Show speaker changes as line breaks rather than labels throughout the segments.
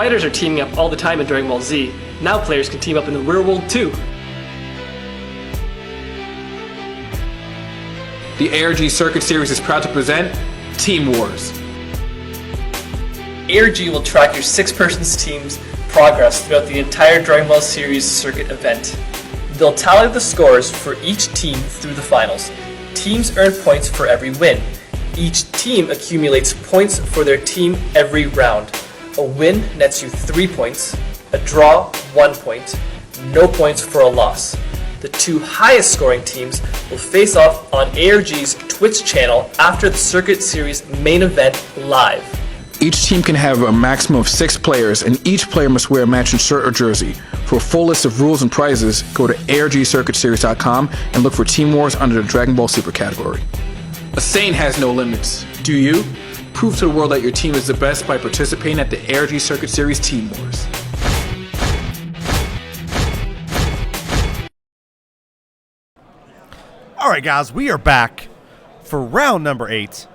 Fighters are teaming up all the time in Dragon Ball Z. Now players can team up in the real world too.
The ARG Circuit Series is proud to present Team Wars.
ARG will track your 6-person team's progress throughout the entire Dragon Ball Series circuit event. They'll tally the scores for each team through the finals. Teams earn points for every win. Each team accumulates points for their team every round. A win nets you 3 points, a draw 1 point, no points for a loss. The 2 highest scoring teams will face off on ARG's Twitch channel after the Circuit Series main event live.
Each team can have a maximum of 6 players, and each player must wear a matching shirt or jersey. For a full list of rules and prizes, go to argcircuitseries.com and look for Team Wars under the Dragon Ball Super category. A Saiyan has no limits. Do you? Prove to the world that your team is the best by participating at the ARG Circuit Series Team Wars.
Alright guys, we are back for round number 8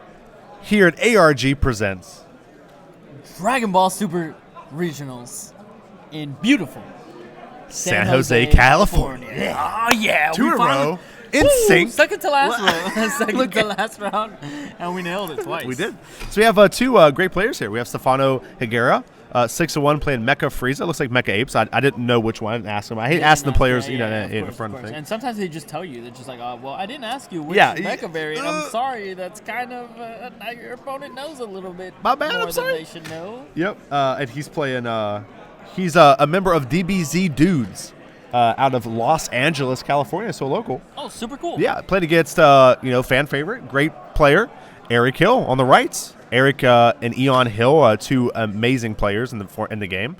here at ARG Presents
Dragon Ball Super Regionals in beautiful
San Jose, California.
Oh yeah,
2 in a row. In sync.
Second to last round. Second to last round. And we nailed it twice.
We did. So we have 2 great players here. We have Stephano Higuera, 6-1 playing Mecha Frieza. Looks like Mecha Apes. I didn't know which one. I didn't ask them. I hate asking the players, in front of things.
And sometimes they just tell you. They're just like, well, I didn't ask you which Mecha variant. I'm sorry. That's kind of now your opponent knows a little bit
My bad,
more
I'm sorry.
than they should know.
Yep. And he's playing. He's a member of DBZ Dudes out of Los Angeles, California. So local.
Oh, super cool.
Yeah. Played against fan favorite, great player, Eric Hill on the rights. Eric and Eon Hill, 2 amazing players in the game.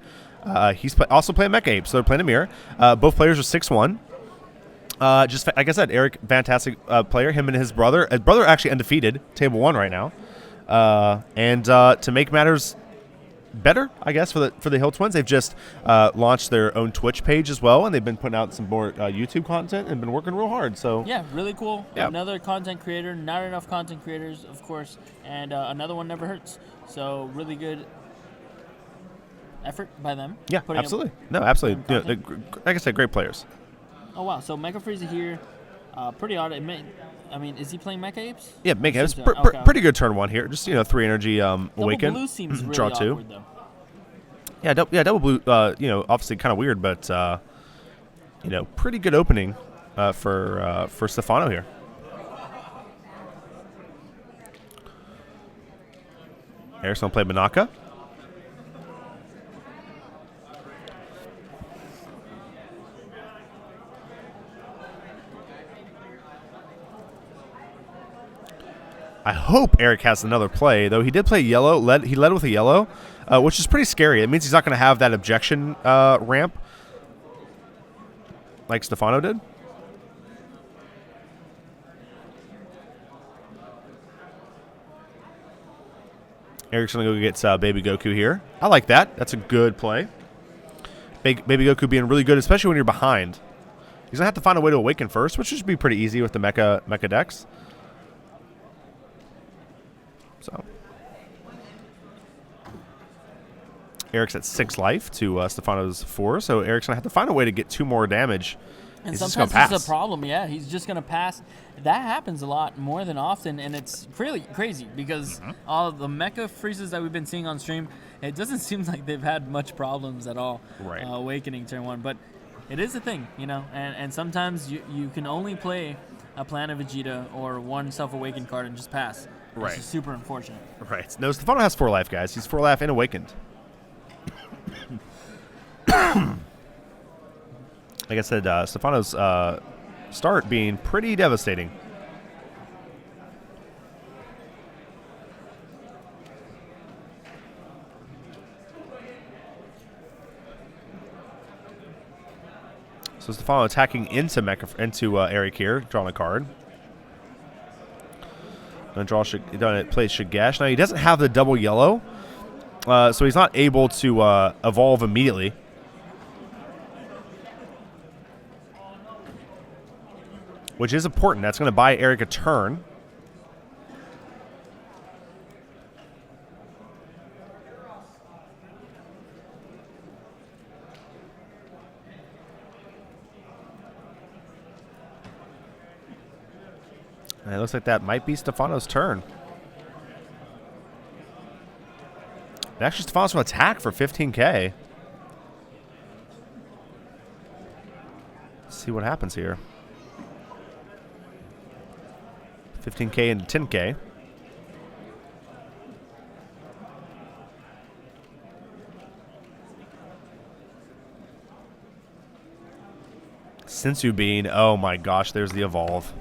He's also playing Mecha Ape, so they're playing a mirror. Both players are 6-1. Just like I said, Eric, fantastic player. Him and his brother. His brother actually undefeated, table 1 right now. And to make matters better, I guess, for the Hill Twins, they've just launched their own Twitch page as well, and they've been putting out some more YouTube content and been working real hard. So
yeah, really cool.
Yeah.
Another content creator. Not enough content creators, of course, and another one never hurts. So really good effort by them.
Yeah, absolutely. No, absolutely. Like I said, great players.
Oh wow! So Mecha Frieza here, pretty odd. Is he playing Mecha Apes?
Yeah, Mecha Apes.
Okay.
Pretty good turn 1 here. Just 3 energy awaken.
Double blue seems really
draw 2.
awkward, though.
Yeah, double blue. Obviously kind of weird, but pretty good opening for Stephano here. Eric's gonna play Banaka. I hope Eric has another play, though he did play yellow. He led with a yellow, which is pretty scary. It means he's not going to have that objection ramp like Stephano did. Eric's going to go get Baby Goku here. I like that. That's a good play. Baby Goku being really good, especially when you're behind. He's going to have to find a way to awaken first, which should be pretty easy with the Mecha decks. So Eric's at 6 life to Stephano's 4, so Eric's gonna have to find a way to get 2 more damage.
And
he's
sometimes
just gonna
it's a problem. Yeah, he's just gonna pass. That happens a lot more than often, and it's really crazy because all of the Mecha Friezas that we've been seeing on stream, it doesn't seem like they've had much problems at all.
Right.
Awakening turn 1, but it is a thing, and sometimes you can only play a Planet Vegeta or 1 self-awakened card and just pass.
Right.
Which is super unfortunate.
Right. No, Stephano has 4 life, guys. He's 4 life and awakened. Like I said, Stephano's start being pretty devastating. So Stephano attacking into Eric here, drawing a card. Gonna play Shigesh. Now he doesn't have the double yellow, so he's not able to evolve immediately. Which is important. That's going to buy Eric a turn. And it looks like that might be Stephano's turn. And actually, Stephano's going to attack for 15K. Let's see what happens here. 15K into 10K. Sensu Bean. Oh my gosh, there's the evolve.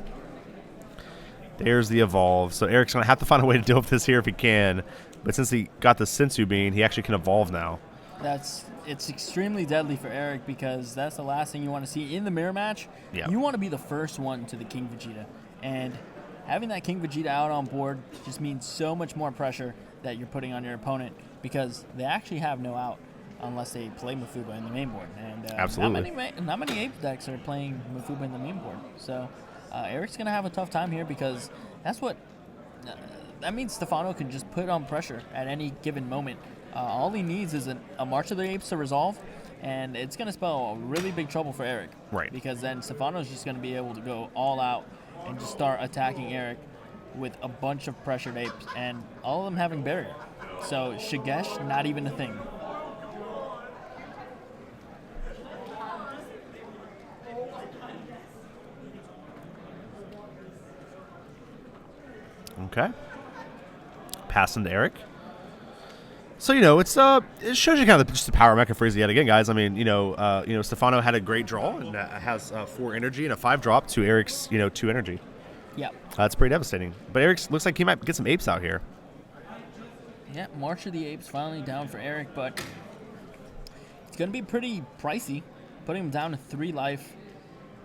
There's the evolve. So Eric's going to have to find a way to deal with this here if he can. But since he got the Sensu Bean, he actually can evolve now.
It's extremely deadly for Eric because that's the last thing you want to see in the mirror match.
Yeah.
You want to be the first one to the King Vegeta. And having that King Vegeta out on board just means so much more pressure that you're putting on your opponent because they actually have no out unless they play Muffuba in the main board. And
absolutely.
Not many Ape decks are playing Muffuba in the main board. So Eric's going to have a tough time here because that's what that means Stephano can just put on pressure at any given moment. All he needs is a March of the Apes to resolve, and it's going to spell really big trouble for Eric.
Right.
Because then Stephano's just going to be able to go all out and just start attacking Eric with a bunch of pressured apes, and all of them having barrier. So Shigesh, not even a thing.
Okay. Passing to Eric. So, it shows you kind of just the power of Mecha Frieza yet again, guys. I mean, Stephano had a great draw and has 4 energy and a 5-drop to Eric's, 2 energy.
Yeah.
That's pretty devastating. But Eric looks like he might get some apes out here.
Yeah, March of the Apes finally down for Eric, but it's going to be pretty pricey, putting him down to 3 life.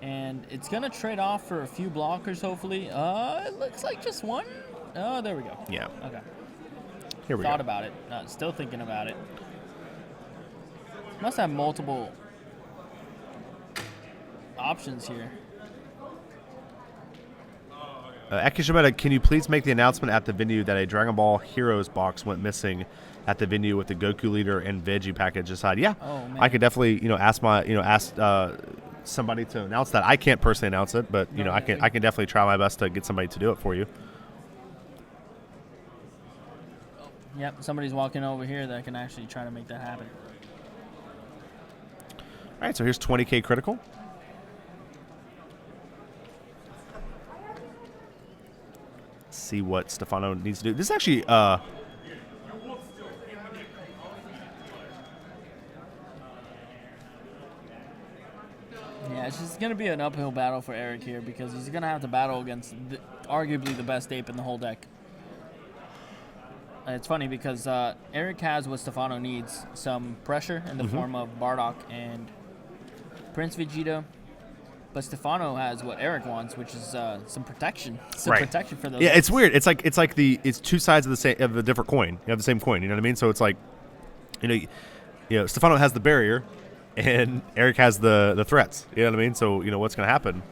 And it's going to trade off for a few blockers, hopefully. It looks like just 1. Oh, there we go.
Yeah.
Okay.
Here we
Thought
go.
about it. Still thinking about it. Must have multiple options here.
Akishimeta, can you please make the announcement at the venue that a Dragon Ball Heroes box went missing at the venue with the Goku leader and veggie package aside? Yeah,
Oh, man.
I could definitely ask somebody to announce that. I can't personally announce it, but I can definitely try my best to get somebody to do it for you.
Yep, somebody's walking over here that can actually try to make that happen.
All right, so here's 20K critical. Let's see what Stephano needs to do. This is actually
Yeah, it's just going to be an uphill battle for Eric here because he's going to have to battle against arguably the best ape in the whole deck. It's funny because Eric has what Stephano needs, some pressure in the form of Bardock and Prince Vegeta. But Stephano has what Eric wants, which is some protection. Some protection for those.
Yeah, it's weird. It's like it's 2 sides of a different coin. You have the same coin. You know what I mean? So it's like, Stephano has the barrier, and Eric has the threats. You know what I mean? So what's going to happen?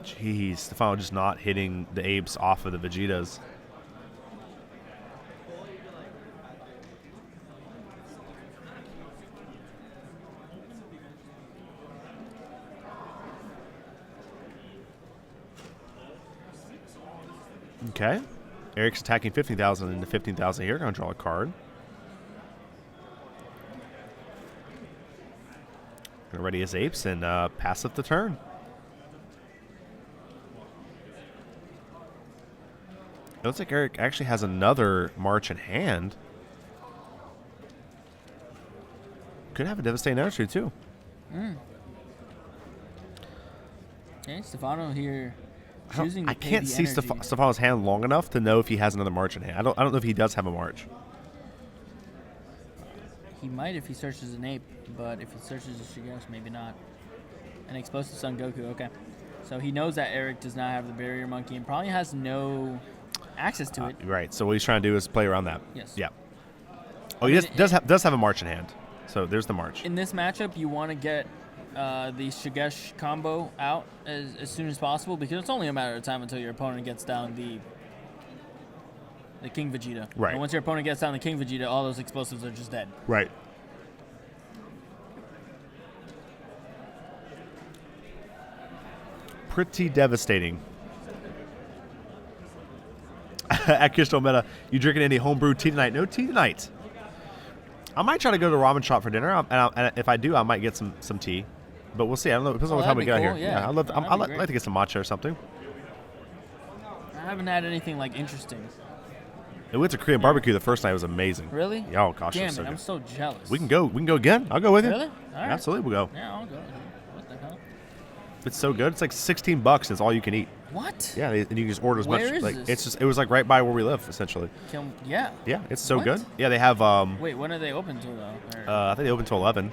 Jeez, Stephano just not hitting the apes off of the Vegetas. Okay. Eric's attacking 15,000 into 15,000 here. Going to draw a card. Gonna ready his apes and pass up the turn. It looks like Eric actually has another March in hand. Could have a devastating energy too.
Okay, Stephano here choosing to
I
pay
can't
the
see
energy.
Stephano's hand long enough to know if he has another March in hand. I don't know if he does have a March.
He might if he searches an ape, but if he searches a Shigesh, maybe not. An explosive Son Goku, okay. So he knows that Eric does not have the barrier monkey and probably has no access to it.
Right. So what he's trying to do is play around that.
Yes.
Yeah. Oh, he does have a March in hand. So there's the March.
In this matchup, you want to get the Shigesh combo out as soon as possible because it's only a matter of time until your opponent gets down the King Vegeta.
Right.
And once your opponent gets down the King Vegeta, all those explosives are just dead.
Right. pretty devastating. At KitchenTableMeta, you drinking any homebrew tea tonight? No tea tonight. I might try to go to the ramen shop for dinner, and if I do, I might get some tea. But we'll see. I don't know. It depends on what time we get
cool,
out here.
yeah.
I'd like to get some matcha or something.
I haven't had anything like interesting.
We went to Korean barbecue the first night. It was amazing.
Really?
Yeah, oh gosh, it
Damn
was so
it, I'm
good.
so jealous.
We can go again. I'll go with you.
Really? All right.
Absolutely, we'll go.
Yeah, I'll go. What the hell?
It's so good. It's like $16. It's all you can eat.
What?
Yeah, and you can just order as much.
Where is
Like
this?
it was like right by where we live, essentially.
Yeah.
Yeah, it's so
What?
good. Yeah, they have.
Wait, when are they open to though?
I think they open till 11.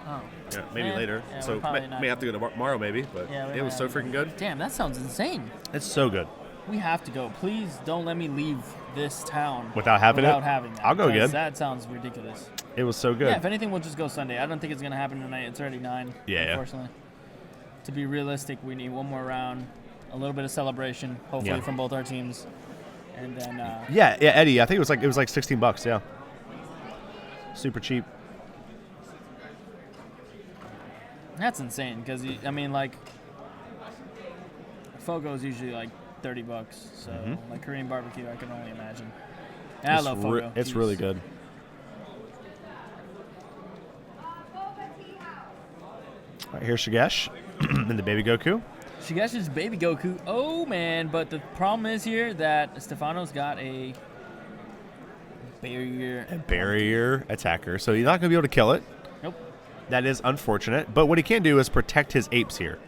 Oh.
Yeah, maybe later.
Yeah,
So
we're probably not
may have to go tomorrow, maybe. But
Yeah, we
it was
might
so
have to
freaking
go.
good.
Damn, that sounds insane.
It's so good.
We have to go. Please don't let me leave this town
Without having
without
it?
having that.
I'll go
because
again.
That sounds ridiculous.
It was so good.
Yeah, if anything, we'll just go Sunday. I don't think it's gonna happen tonight. It's already 9.
Yeah.
Unfortunately. To be realistic, we need one more round, a little bit of celebration, hopefully from both our teams, and then.
Yeah, Eddie. I think it was like $16. Yeah. Super cheap.
That's insane because I mean, like, Fogo is usually like $30, so like Korean barbecue, I can only imagine. And I love Fogo.
It's
Jeez.
really good. All right, here's Shigesh and the baby Goku.
Shigesh's baby Goku. Oh man, but the problem is here that Stephano's got a barrier
Attacker, so he's not going to be able to kill it.
Nope.
That is unfortunate. But what he can do is protect his apes here.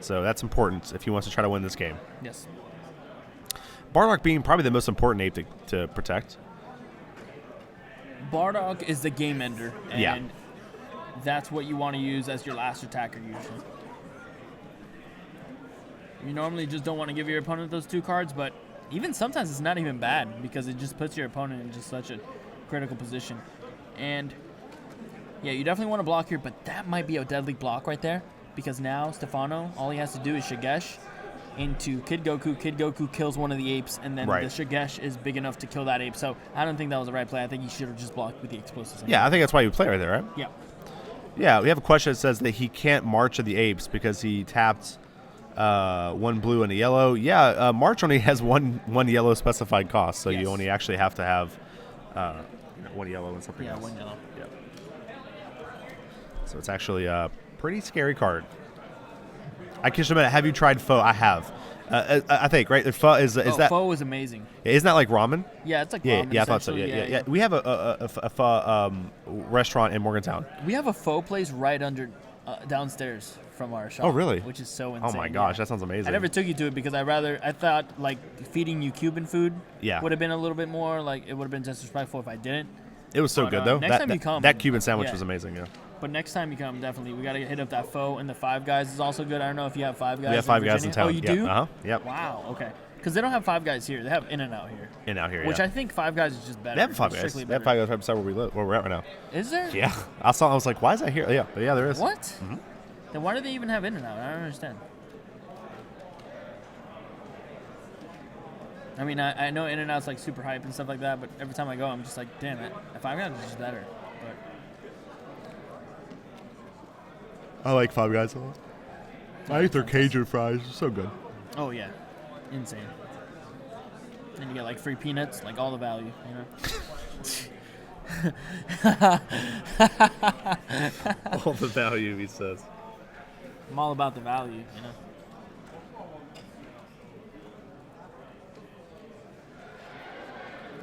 So that's important if he wants to try to win this game.
Yes.
Bardock being probably the most important ape to protect.
Bardock is the game ender, and
Yeah.
that's what you want to use as your last attacker usually. You normally just don't want to give your opponent those 2 cards, but even sometimes it's not even bad because it just puts your opponent in just such a critical position. And yeah, you definitely want to block here, but that might be a deadly block right there because now Stephano, all he has to do is Shigesh into Kid Goku. Kid Goku kills one of the apes, and then the Shigesh is big enough to kill that ape. So I don't think that was the right play. I think he should have just blocked with the explosives.
Yeah, I think that's why you play right there, right?
Yeah.
Yeah, we have a question that says that he can't march of the apes because he tapped 1 blue and a yellow. Yeah, March only has one yellow specified cost, so you only actually have to have 1 yellow and something else.
Yeah, 1 yellow.
Yeah. So it's actually a pretty scary card. I KitchenTableMeta, have you tried pho? I have. I think, right? The pho is that
pho is amazing.
Isn't that like ramen?
Yeah, it's like
Yeah,
ramen.
yeah, I thought so. Yeah. We have a pho restaurant in Morgantown.
We have a pho place right under downstairs from our shop.
Oh, really?
Which is so insane.
Oh my gosh, that sounds amazing.
I never took you to it because I thought like feeding you Cuban food would have been a little bit more like it would have been disrespectful if I didn't.
It was so good though.
Next time you come,
that Cuban sandwich was amazing. Yeah.
But next time you come, definitely we gotta hit up that pho, and the Five Guys is also good. I don't know if you have Five Guys.
We have Five Guys in town.
Oh, you do?
Yep.
Wow. Okay. Because they don't have Five Guys here. They have In-N-Out here.
In-N-Out here,
Which I think Five Guys is just better.
They have Five Guys. They have Five Guys right beside where we're at right now.
Is there?
Yeah. I was like, why is that here? Yeah, but yeah, there is.
What? Mm-hmm. Then why do they even have In-N-Out? I don't understand. I mean, I know In-N-Out's like super hype and stuff like that, but every time I go, I'm just like, damn it. Five Guys is just better. But
I like Five Guys a lot. I eat their Cajun fries. It's so good.
Oh, yeah. Insane. And you get like free peanuts, like all the value, you know?
All the value, he says.
I'm all about the value, you know?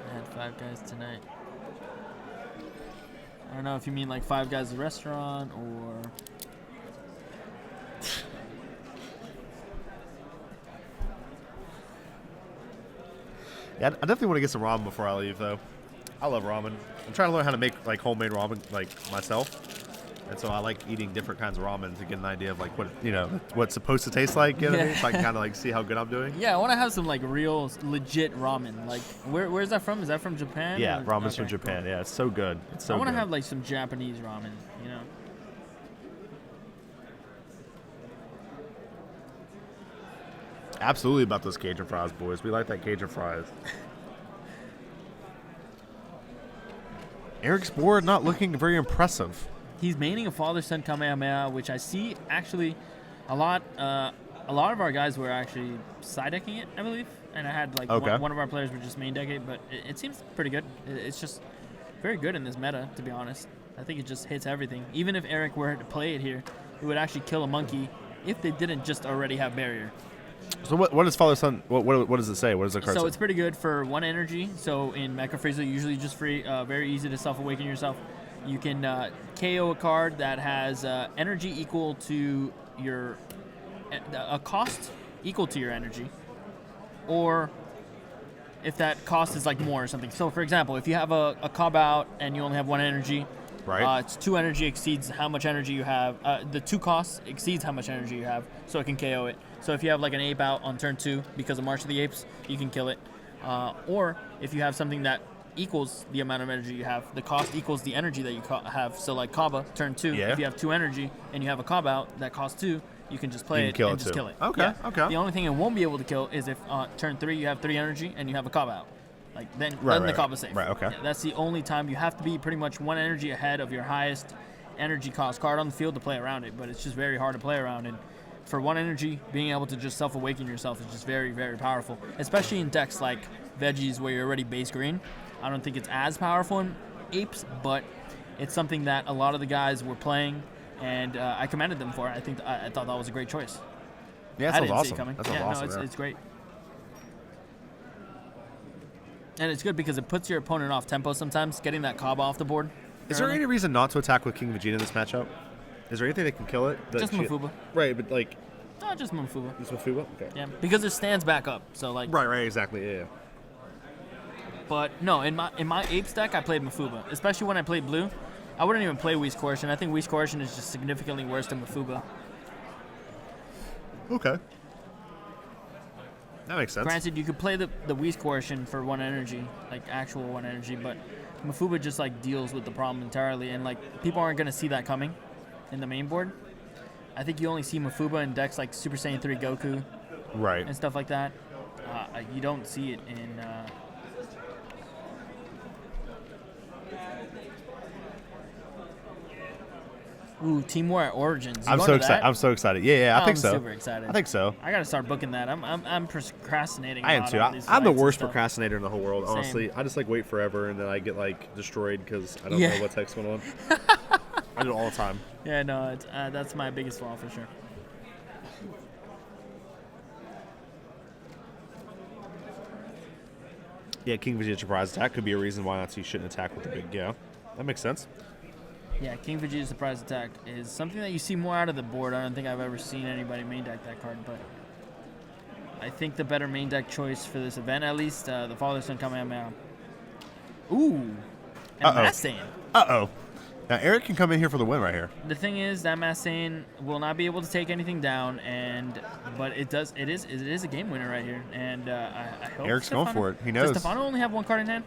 I had Five Guys tonight. I don't know if you mean like Five Guys the restaurant or...
Yeah, I definitely want to get some ramen before I leave, though. I love ramen. I'm trying to learn how to make like homemade ramen like myself, and so I like eating different kinds of ramen to get an idea of like what's supposed to taste like. You know what I mean? So I can kind of like see how good I'm doing.
Yeah, I want to have some like real legit ramen. Like where's that from? Is that from Japan?
Yeah,
or?
ramen's from Japan. Yeah, it's so good. It's so.
I want to
good.
have like some Japanese ramen. You know.
Absolutely about those Cajun fries, boys. We like that Cajun fries. Eric's board not looking very impressive.
He's maining a father-son Kamehameha, which I see actually a lot a lot of our guys were actually side decking it, I believe, and I had like one of our players would just main deck it, but it seems pretty good. It's just very good in this meta, to be honest. I think it just hits everything. Even if Eric were to play it here, it would actually kill a monkey if they didn't just already have barrier.
So what does Father Son? What does it say? What does the card say?
So it's pretty good for 1 energy. So in Mecha Frieza, usually just free, very easy to self-awaken yourself. You can KO a card that has energy equal to your a cost equal to your energy, or if that cost is like more or something. So for example, if you have a Cob out and you only have 1 energy,
right?
It's 2 energy exceeds how much energy you have. The 2 costs exceeds how much energy you have, so it can KO it. So if you have like an ape out on turn 2 because of March of the Apes, you can kill it. Or if you have something that equals the amount of energy you have, the cost equals the energy that you have. So like Kaba, turn 2, if you have 2 energy and you have a Cob out that costs 2, you can just play it and just kill it.
Okay, okay.
The only thing it won't be able to kill is if turn 3 you have 3 energy and you have a Cob out. Like then the Cob is safe.
Right, okay.
Yeah, that's the only time you have to be pretty much 1 energy ahead of your highest energy cost card on the field to play around it, but it's just very hard to play around it. For 1 energy, being able to just self-awaken yourself is just very, very powerful, especially in decks like Veggies where you're already base green. I don't think it's as powerful in Apes, but it's something that a lot of the guys were playing, and I commended them for it. I thought that was a great choice.
Yeah,
I
that
didn't
sounds
see it coming.
That sounds awesome.
No, it's great. And it's good because it puts your opponent off tempo sometimes, getting that Cob off the board.
Is there any reason not to attack with King Vegeta in this matchup? Is there anything that can kill it?
Just Mafuba.
Right, but like...
No, just Mafuba.
Just Mafuba? Okay.
Yeah, because it stands back up, so like...
Right, exactly, yeah.
But no, in my Apes deck, I played Mafuba. Especially when I played Blue. I wouldn't even play Whis Coercion. I think Whis Coercion is just significantly worse than Mafuba.
Okay. That makes sense.
Granted, you could play the Whis Coercion for 1 energy, like actual 1 energy, but Mafuba just like deals with the problem entirely, and like people aren't going to see that coming in the main board. I think you only see Mafuba in decks like Super Saiyan 3 Goku,
right,
and stuff like that. You don't see it in. Team War at Origins.
I'm so excited. I'm so excited. Yeah, I think so.
I'm super excited.
I think so.
I gotta start booking that. I'm procrastinating.
I am too. I'm the worst procrastinator in the whole world.
Same.
Honestly, I just like wait forever and then I get like destroyed because I don't know what text went on. I do it all the time.
Yeah, no, that's my biggest flaw for sure.
Yeah, King Vegeta surprise attack could be a reason why not you shouldn't attack with the big. Yeah, that makes sense.
Yeah, King Vegeta surprise attack is something that you see more out of the board. I don't think I've ever seen anybody main deck that card, but I think the better main deck choice for this event, at least, the Father Son Kamehameha. Ooh, and Massane.
Uh-oh. Now, Eric can come in here for the win right here.
The thing is that Massane will not be able to take anything down, but it is a game winner right here, and I hope
Eric's going for it. He knows.
Does Stephano only have 1 card in hand?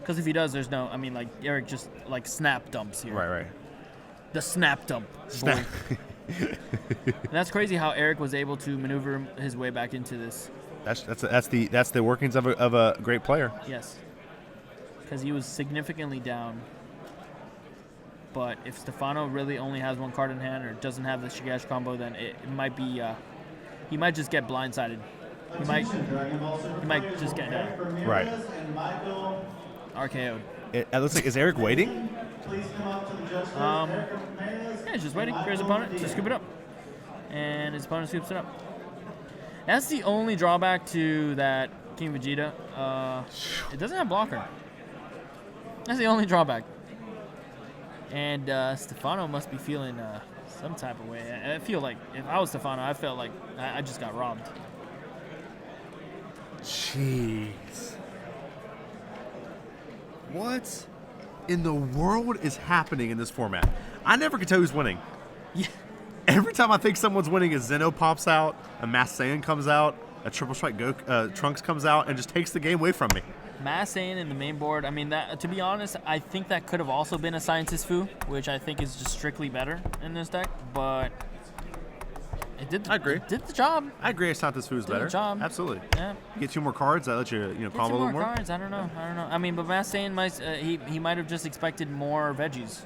Because if he does, there's no... I mean, like, Eric just, like, snap dumps here.
Right.
The snap dump. Snap. That's crazy how Eric was able to maneuver his way back into this.
That's the workings of a great player.
Yes. Because he was significantly down. But if Stephano really only has 1 card in hand or doesn't have the Shigesh combo, then it might be... he might just get blindsided. He might just get...
right.
RKO'd.
It looks like, is Eric waiting?
Yeah, he's just waiting for his opponent to scoop it up. And his opponent scoops it up. That's the only drawback to that King Vegeta. It doesn't have blocker. That's the only drawback. And Stephano must be feeling some type of way. I feel like if I was Stephano, I felt like I just got robbed.
Jeez. What in the world is happening in this format? I never can tell who's winning.
Yeah.
Every time I think someone's winning, a Zeno pops out, a Mass Saiyan comes out, a Triple Strike Trunks comes out, and just takes the game away from me.
Massane in the main board, I mean, that. To be honest, I think that could have also been a Scientist Fu, which I think is just strictly better in this deck, but it did the job.
I agree Scientist Fu is better.
The job.
Absolutely.
Yeah.
You get 2 more cards, that lets you combo a little more.
Cards, I don't know. I mean, but Massane he might have just expected more veggies.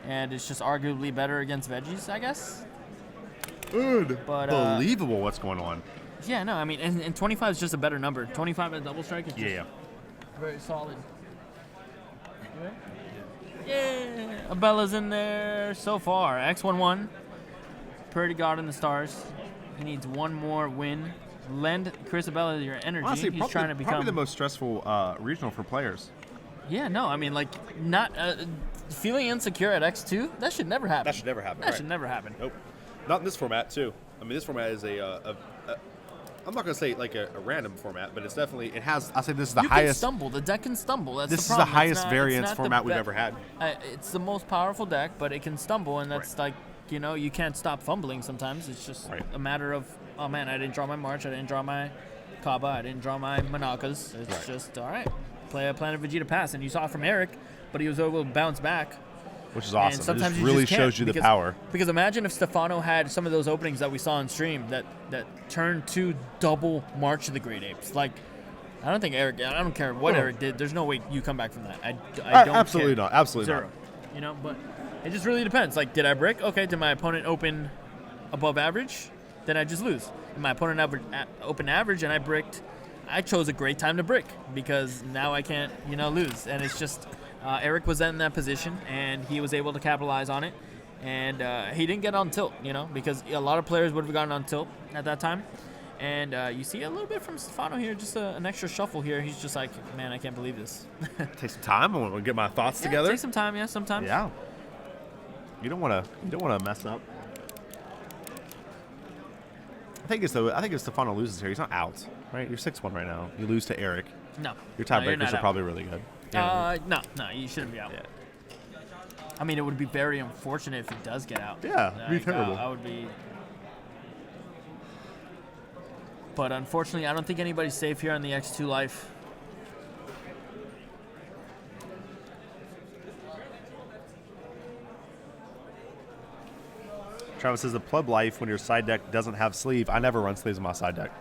And it's just arguably better against veggies, I guess.
Unbelievable what's going on.
Yeah, no, I mean, and 25 is just a better number. 25 at double strike is just very solid. Yeah, Abella's in there so far. X11, pretty god in the stars. He needs one more win. Lend Chris Abella your energy.
Honestly,
He's trying to become
probably the most stressful regional for players.
Yeah, no, I mean, like, not feeling insecure at X2. That should never happen.
That should never happen.
That should never happen.
Nope. Not in this format, too. I mean, this format is I'm not going to say like a random format, but it's definitely, it has, I'll say this is the highest.
Can stumble. The deck can stumble. That's
this
the
is the
problem.
highest variance format we've ever had.
It's the most powerful deck, but it can stumble, and that's like, you know, you can't stop fumbling sometimes. It's just a matter of, oh man, I didn't draw my March, I didn't draw my Kaba, I didn't draw my Monakas. It's just, all right, play a Planet Vegeta pass. And you saw it from Eric, but he was able to bounce back.
Which is awesome.
And sometimes
it
you
really
just
shows you the power.
Because imagine if Stephano had some of those openings that we saw on stream that turned to double March of the Great Apes. Like, I don't think Eric, I don't care what Eric did. There's no way you come back from that. I don't
absolutely
care.
not. Absolutely
Zero.
not.
You know, but it just really depends. Like, did I brick? Okay, did my opponent open above average? Then I just lose. If my opponent open average and I bricked, I chose a great time to brick because now I can't, you know, lose. And it's just... Eric was in that position, and he was able to capitalize on it. And he didn't get on tilt, you know, because a lot of players would have gotten on tilt at that time. And you see a little bit from Stephano here, just an extra shuffle here. He's just like, man, I can't believe this.
Take some time. I want to get my thoughts together.
Take some time, sometimes.
Yeah. You don't want to mess up. I think if Stephano loses here, he's not out, right? You're 6-1 right now. You lose to Eric.
No.
Your tiebreakers are probably really good.
No, you shouldn't be out.
Yeah.
I mean, it would be very unfortunate if he does get out.
Yeah, it'd be terrible.
I would be. But unfortunately, I don't think anybody's safe here on the X2 life.
Travis says the pleb life when your side deck doesn't have sleeve. I never run sleeves in my side deck.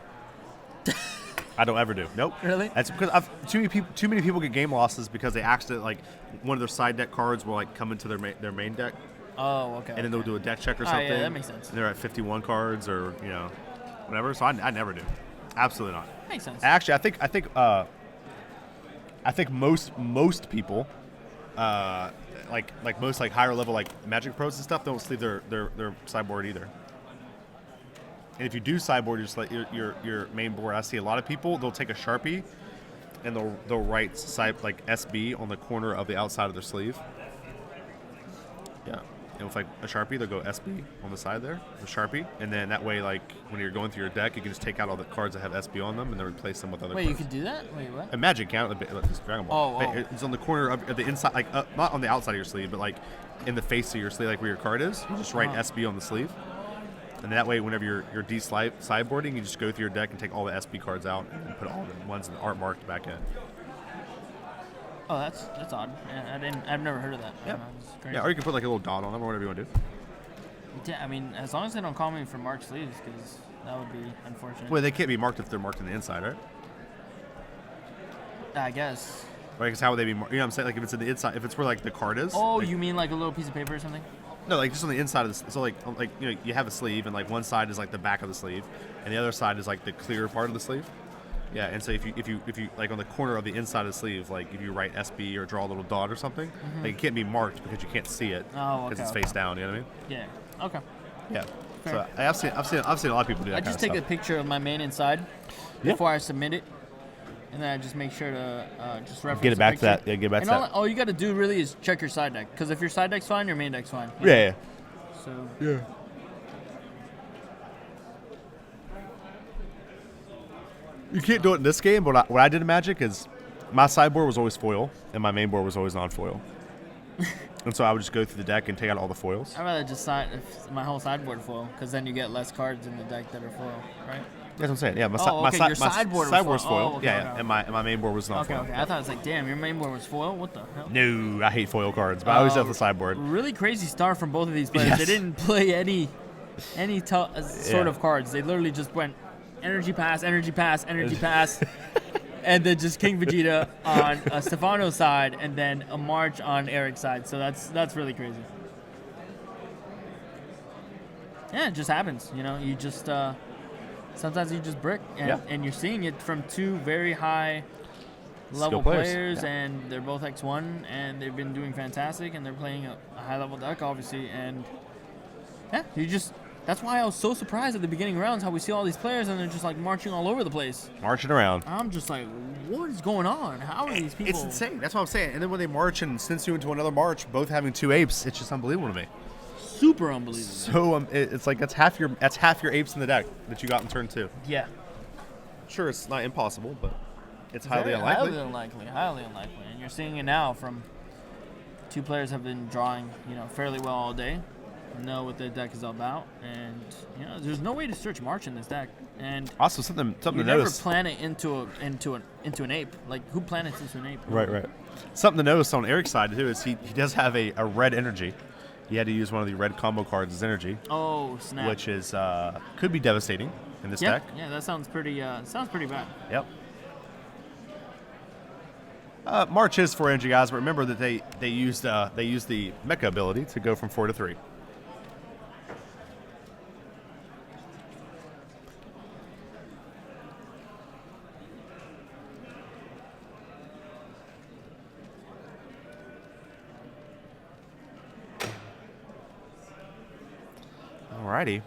I don't ever do. Nope.
Really?
That's because too many people get game losses because they accidentally, like, one of their side deck cards will like come into their main deck.
Oh, okay.
And then they'll do a deck check or something.
Yeah, that makes sense.
And they're at 51 cards or whatever. So I never do. Absolutely not.
Makes sense.
Actually, I think most people, like most like higher level like Magic Pros and stuff, don't sleeve their sideboard either. And if you do sideboard your main board, I see a lot of people, they'll take a Sharpie and they'll write like SB on the corner of the outside of their sleeve. Yeah. And with like a Sharpie, they'll go SB on the side there, a Sharpie. And then that way, like when you're going through your deck, you can just take out all the cards that have SB on them and then replace them with other cards.
Wait, you could do that? Wait, what?
A Magic count, just Dragon Ball.
Oh.
It's on the corner of the inside, like not on the outside of your sleeve, but like in the face of your sleeve, like where your card is. You just write SB on the sleeve. And that way, whenever you're sideboarding, you just go through your deck and take all the SB cards out and put all the ones that aren't marked back in.
Oh, that's odd. Yeah, I've never heard of that.
Yeah.
Great.
Yeah, or you can put like a little dot on them or whatever you want to do.
Yeah, I mean, as long as they don't call me for marked sleeves, because that would be unfortunate.
Well, they can't be marked if they're marked on the inside, right?
I guess.
Right, because how would they be marked? You know what I'm saying? Like if it's in the inside, if it's where like the card is.
Oh,
like,
you mean like a little piece of paper or something?
No, like just on the inside of the. So like you have a sleeve and like one side is like the back of the sleeve, and the other side is like the clear part of the sleeve. Yeah, and so if you like on the corner of the inside of the sleeve, like if you write SB or draw a little dot or something, like it can't be marked because you can't see it because it's face down. You know what I mean?
Yeah. Okay.
Yeah.
Fair.
So I've seen a lot of people do that.
I just take a picture of my main inside before I submit it, and then I just make sure to just reference.
Get it back
the
to that. Yeah, get back to that.
All you got to do really is check your side deck, because if your side deck's fine, your main deck's fine.
Yeah.
So.
Yeah. You can't do it in this game, but what I did in Magic is my sideboard was always foil, and my main board was always non-foil. And so I would just go through the deck and take out all the foils.
I'd rather just my whole sideboard foil, because then you get less cards in the deck that are foil, right?
That's what I'm saying. Yeah,
your sideboard was foil.
foil.
Oh, okay,
yeah,
okay.
and my main board was non-foil.
Okay. I thought it was like, damn, your main board was foil? What the hell?
No, I hate foil cards, but I always have the sideboard.
Really crazy start from both of these players.
Yes.
They didn't play any sort of cards. They literally just went energy pass, energy pass, energy pass, and then just King Vegeta on Stephano's side, and then a March on Eric's side. So that's really crazy. Yeah, it just happens. You know, you just sometimes you just brick, and you're seeing it from two very high level players, and they're both X1, and they've been doing fantastic, and they're playing a high level deck, obviously, and yeah, that's why I was so surprised at the beginning rounds how we see all these players and they're just like marching all over the place.
Marching around.
I'm just like, what is going on? How are these people?
It's insane. That's what I'm saying. And then when they march and Sinsu into another march, both having 2 apes, it's just unbelievable to me.
Super unbelievable.
So it's like that's half your apes in the deck that you got in turn 2.
Yeah.
Sure, it's not impossible, but it's highly unlikely.
Highly unlikely. And you're seeing it now from 2 players have been drawing, fairly well all day. Know what their deck is all about, and there's no way to search March in this deck. And
also something to
never
notice.
Plan it into an ape. Like, who planets into an ape?
Right. Something to notice on Eric's side too is he does have a red energy. He had to use one of the red combo cards as energy.
Oh snap!
Which is could be devastating in this deck.
Yeah, that sounds pretty bad.
Yep. March is 4 energy, guys, but remember that they used the Mecha ability to go from 4 to 3. Alrighty.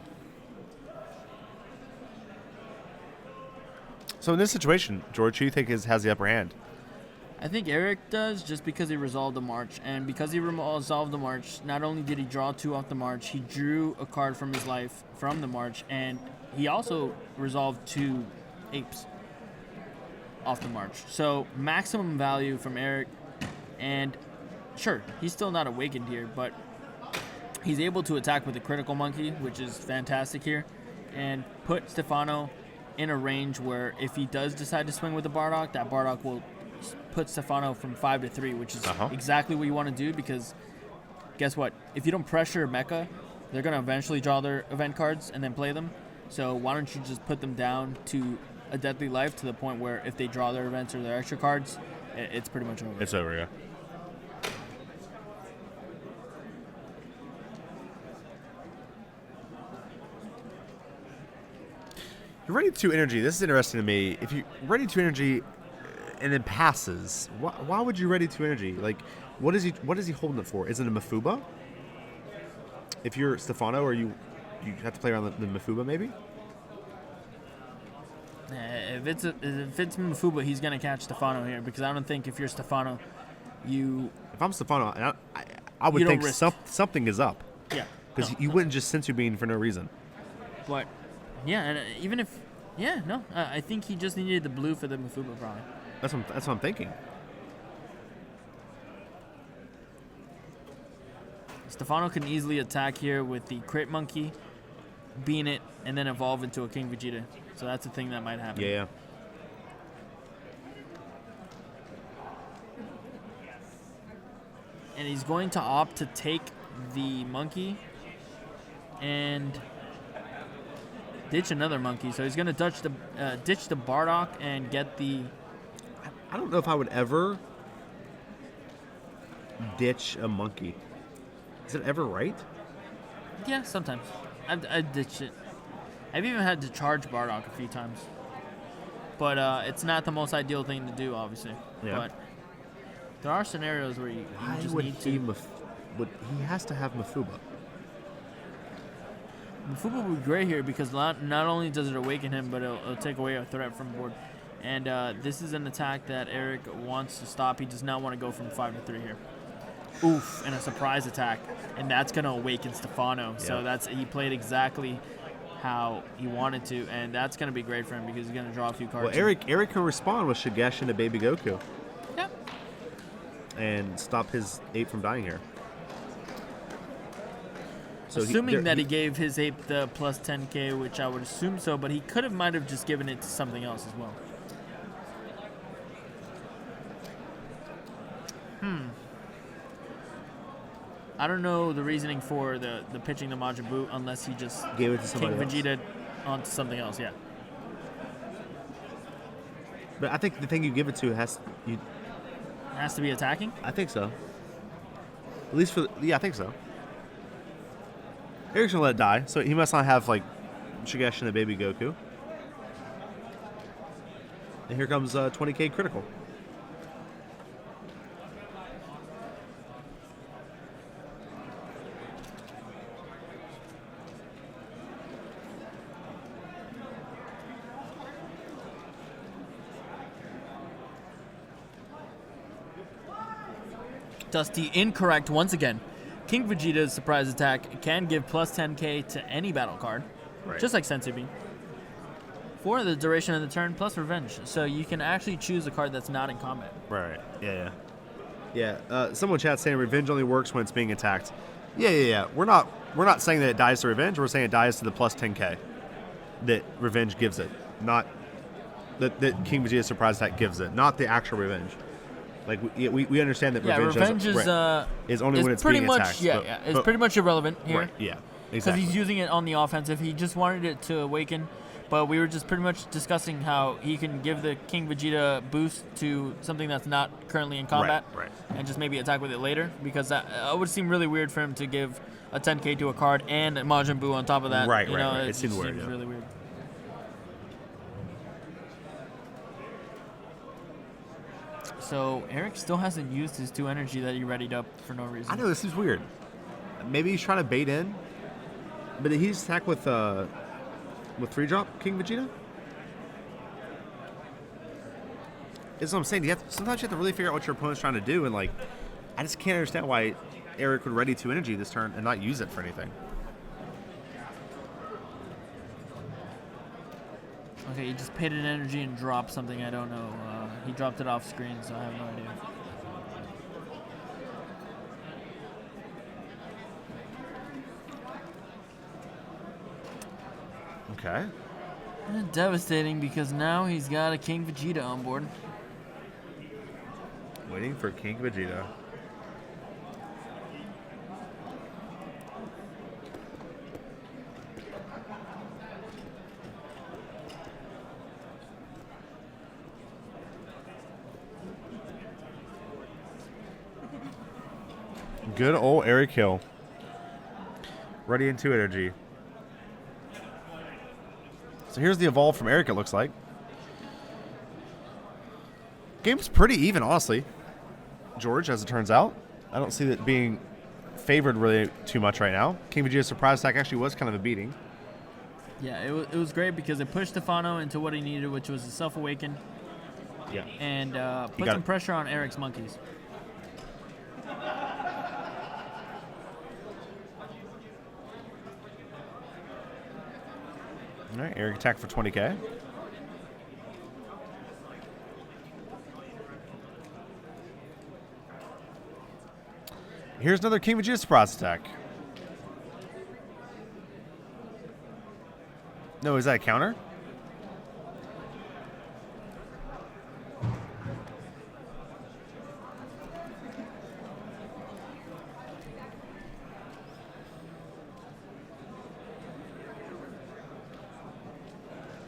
So in this situation, George, who do you think has the upper hand?
I think Eric does, just because he resolved the march. And because he resolved the march, not only did he draw 2 off the march, he drew a card from his life from the march, and he also resolved 2 apes off the march. So maximum value from Eric, and sure, he's still not awakened here, but he's able to attack with a critical monkey, which is fantastic here, and put Stephano in a range where if he does decide to swing with the Bardock, that Bardock will put Stephano from 5 to 3, which is exactly what you want to do, because guess what? If you don't pressure Mecha, they're going to eventually draw their event cards and then play them. So why don't you just put them down to a deadly life, to the point where if they draw their events or their extra cards, it's pretty much over.
It's over, yeah. You're ready 2 energy. This is interesting to me. If you ready 2 energy and then passes, why would you ready 2 energy? Like, what is he holding it for? Is it a Mafuba? If you're Stephano, or you have to play around the Mafuba, maybe?
If it's Mafuba, he's gonna catch Stephano here, because I don't think if you're Stephano,
If I'm Stephano, I would think something is up.
Yeah.
Because you wouldn't just Sensu Bean for no reason.
But yeah, and even if I think he just needed the blue for the Mafuba, probably.
That's what I'm thinking.
Stephano can easily attack here with the Crit Monkey, bean it, and then evolve into a King Vegeta. So that's a thing that might happen.
Yeah.
And he's going to opt to take the monkey and ditch another monkey. So he's going to ditch the Bardock and get the...
I don't know if I would ever ditch a monkey. Is it ever right?
Yeah, sometimes. I've ditched it. I've even had to charge Bardock a few times. But it's not the most ideal thing to do, obviously.
Yeah.
But there are scenarios where you just need to...
He has to have Mafuba.
Mafuba would be great here, because not only does it awaken him, but it'll take away a threat from board. And this is an attack that Eric wants to stop. He does not want to go from 5 to 3 here. Oof, and a surprise attack. And that's going to awaken Stephano. Yeah. So he played exactly how he wanted to, and that's going to be great for him, because he's going to draw a few cards.
Well, Eric can respond with Shigesh to Baby Goku.
Yep.
And stop his ape from dying here.
So assuming that he gave his ape the plus 10k, which I would assume so, but he might have just given it to something else as well. I don't know the reasoning for the pitching the Majin Buu, unless he just
gave it to somebody
King Vegeta onto something else, yeah.
But I think the thing you give it to has
to be attacking?
I think so. At least I think so. Eric's gonna let it die, so he must not have like Shigeshi and the baby Goku. And here comes 20k critical.
Dusty incorrect once again. King Vegeta's surprise attack can give plus 10k to any battle card, just like Senzu Bean, for the duration of the turn, plus revenge. So you can actually choose a card that's not in combat.
Right. Yeah. Someone chat saying revenge only works when it's being attacked. Yeah. We're not saying that it dies to revenge. We're saying it dies to the plus 10k that revenge gives it, not that King Vegeta's surprise attack gives it, not the actual revenge. Like we understand that revenge is only when it's being attacked.
It's pretty much irrelevant here.
Right, yeah,
Because
exactly.
he's using it on the offensive. He just wanted it to awaken, but we were just pretty much discussing how he can give the King Vegeta boost to something that's not currently in combat,
Right.
and just maybe attack with it later. Because that would seem really weird for him to give a 10k to a card and Majin Buu on top of that.
Right.
It seems weird. Really weird. So Eric still hasn't used his 2 energy that he readied up for no reason.
I know, this seems weird. Maybe he's trying to bait in, but did he just attack with 3-drop King Vegeta? That's what I'm saying. Sometimes you have to really figure out what your opponent's trying to do, and like, I just can't understand why Eric would ready 2 energy this turn and not use it for anything.
Okay, he just paid an energy and dropped something. I don't know. He dropped it off screen, so I have no idea.
Okay.
Devastating because now he's got a King Vegeta on board.
Waiting for King Vegeta. Good old Eric Hill. Ready into energy. So here's the evolve from Eric, it looks like. Game's pretty even, honestly. George, as it turns out. I don't see that being favored really too much right now. King Vegeta's surprise attack actually was kind of a beating.
Yeah, it was great because it pushed Stephano into what he needed, which was a self-awaken.
Yeah.
And put some pressure on Eric's monkeys.
All right, Eric attack for 20k. Here's another King Vegeta surprise attack. No, is that a counter?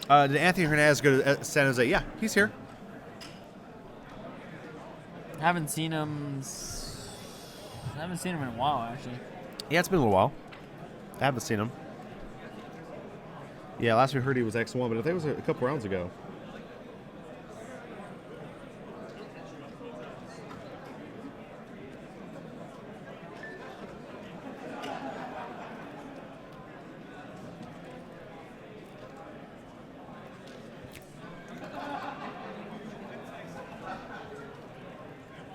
Did Anthony Hernandez go to San Jose? Yeah, he's here.
Haven't seen him in a while, actually.
Yeah, it's been a little while. I haven't seen him. Yeah, last we heard he was X1, but I think it was a couple rounds ago.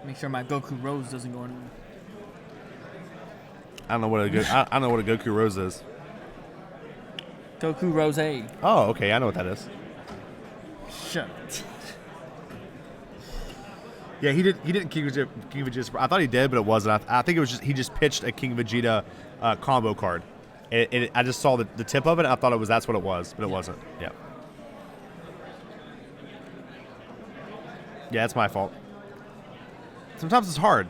Make sure my Goku Rose doesn't go in.
I don't know what a Goku Rose is.
Goku Rose.
Oh, okay, I know what that is.
Shut.
Yeah, he didn't King Vegeta. I thought he did, but it wasn't. I think it was just he just pitched a King Vegeta combo card. I just saw the tip of it. And I thought that's what it was, but it wasn't. Yeah. Yeah, it's my fault. Sometimes it's hard.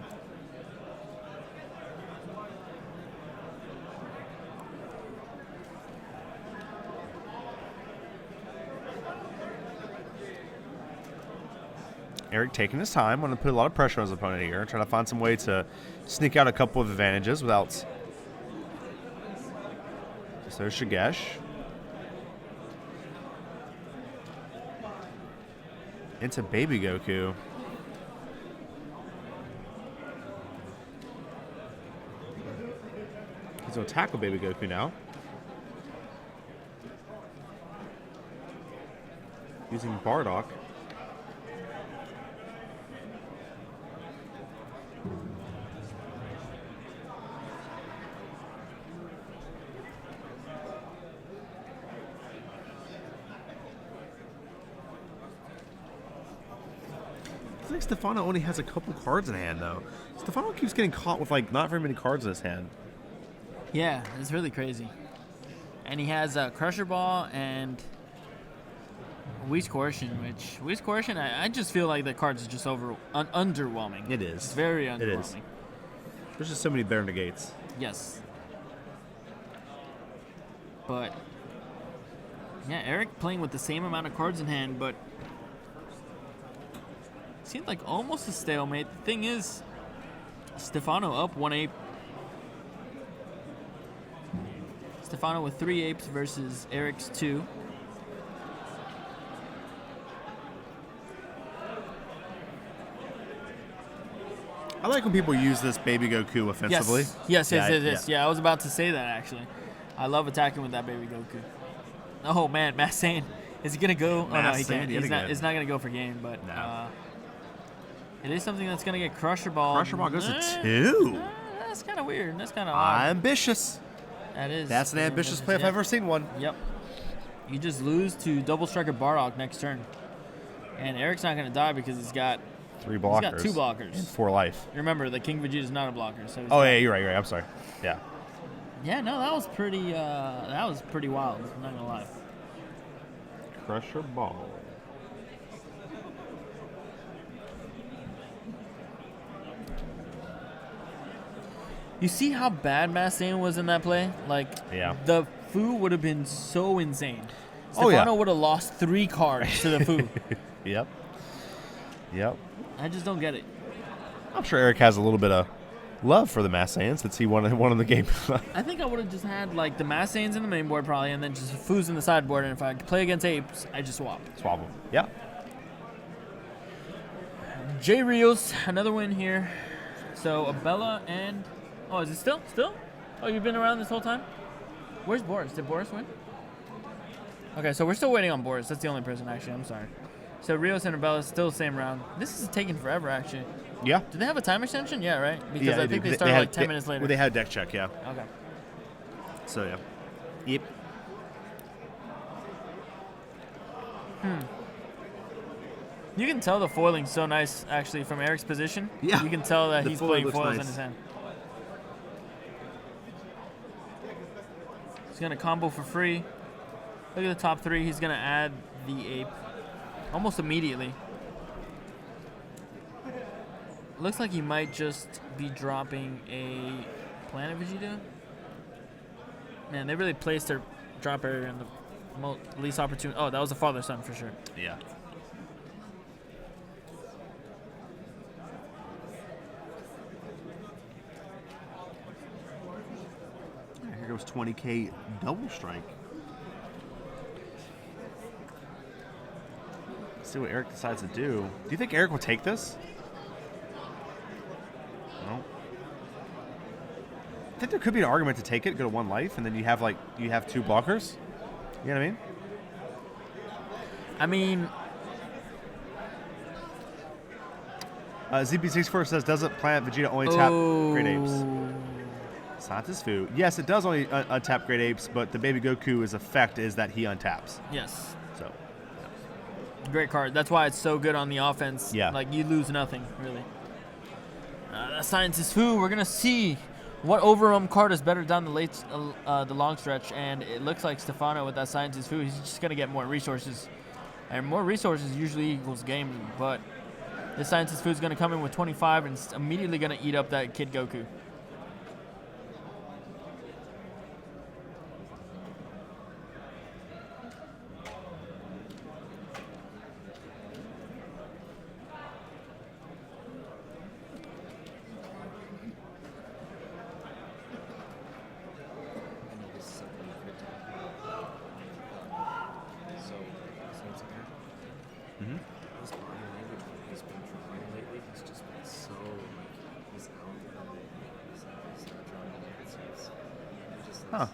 Eric taking his time, want to put a lot of pressure on his opponent here, trying to find some way to sneak out a couple of advantages without So Shigesh. Into Baby Goku. He's going to tackle Baby Goku now. Using Bardock. I think Stephano only has a couple cards in hand, though. Stephano keeps getting caught with, like, not very many cards in his hand.
Yeah, it's really crazy. And he has a Crusher Ball and Whis Coercion, which Whis Coercion, I just feel like the cards is just underwhelming.
It is.
It's very underwhelming.
It is. There's just so many better negates.
Yes. But, yeah, Eric playing with the same amount of cards in hand, but seemed like almost a stalemate. The thing is, Stephano up 1 ape. Stephano with 3 apes versus Eric's 2.
I like when people use this Baby Goku offensively.
Yes. Yeah, I was about to say that, actually. I love attacking with that Baby Goku. Oh, man, Matt Sane. Is he going to go? Oh, no, he can't. It's not going to go for game, but
No.
it is something that's going to get Crusher Ball.
Crusher Ball goes to 2.
That's kind of weird. That's kind of odd.
Ambitious.
That is.
That's an ambitious play if I've ever seen one.
Yep. You just lose to Double Striker Bardock next turn. And Eric's not going to die because he's got
3 blockers.
He's got 2 blockers.
And 4 life.
Remember, the King Vegeta is not a blocker. So
Yeah, you're right. I'm sorry. Yeah.
Yeah, no, that was pretty wild. I'm not going to lie.
Crusher Ball.
You see how bad Massane was in that play? Like,
yeah.
The Fu would have been so insane.
Oh, yeah.
Stephano would have lost 3 cards to the Fu.
Yep.
I just don't get it.
I'm sure Eric has a little bit of love for the Massane since he won the game.
I think I would have just had, like, the Massanes in the main board probably, and then just Fus in the sideboard, and if I could play against apes, I just swap.
Swap them. Yeah.
J. Rios, another win here. So, Abella and... Oh, is it still? Oh, you've been around this whole time? Where's Boris? Did Boris win? Okay, so we're still waiting on Boris. That's the only person, actually. I'm sorry. So Rios and Abella still the same round. This is taking forever, actually.
Yeah.
Do they have a time extension? Yeah, right? Because I think they
they
started
had,
like 10 minutes later.
Well, they had a deck check, yeah.
Okay.
So, yeah. Yep.
You can tell the foiling's so nice, actually, from Eric's position.
Yeah.
You can tell that
The
he's
foiling
playing
looks
foils
nice.
in his hand. He's going to combo for free. Look at the top 3. He's going to add the ape almost immediately. Looks like he might just be dropping a Planet Vegeta. Man, they really placed their drop area in the least opportune. Oh, that was the father-son for sure.
Yeah. Here goes 20K double strike. Let's see what Eric decides to do. Do you think Eric will take this? No. I think there could be an argument to take it, go to 1 life, and then you have 2 blockers. You know what I mean?
I mean,
ZB64 says, doesn't Planet Vegeta only tap Great Apes? Santa's Fu. Yes, it does only untap Great Apes, but the Baby Goku's effect is that he untaps.
yes.
So,
Great card. That's why it's so good on the offense.
Yeah.
Like, you lose nothing, really. That Science is Fu. We're going to see what Overwhelm card is better down the long stretch, and it looks like Stephano with that Science is Fu, he's just going to get more resources. And more resources usually equals game, but this Science is Fu is going to come in with 25 and it's immediately going to eat up that Kid Goku.
Huh.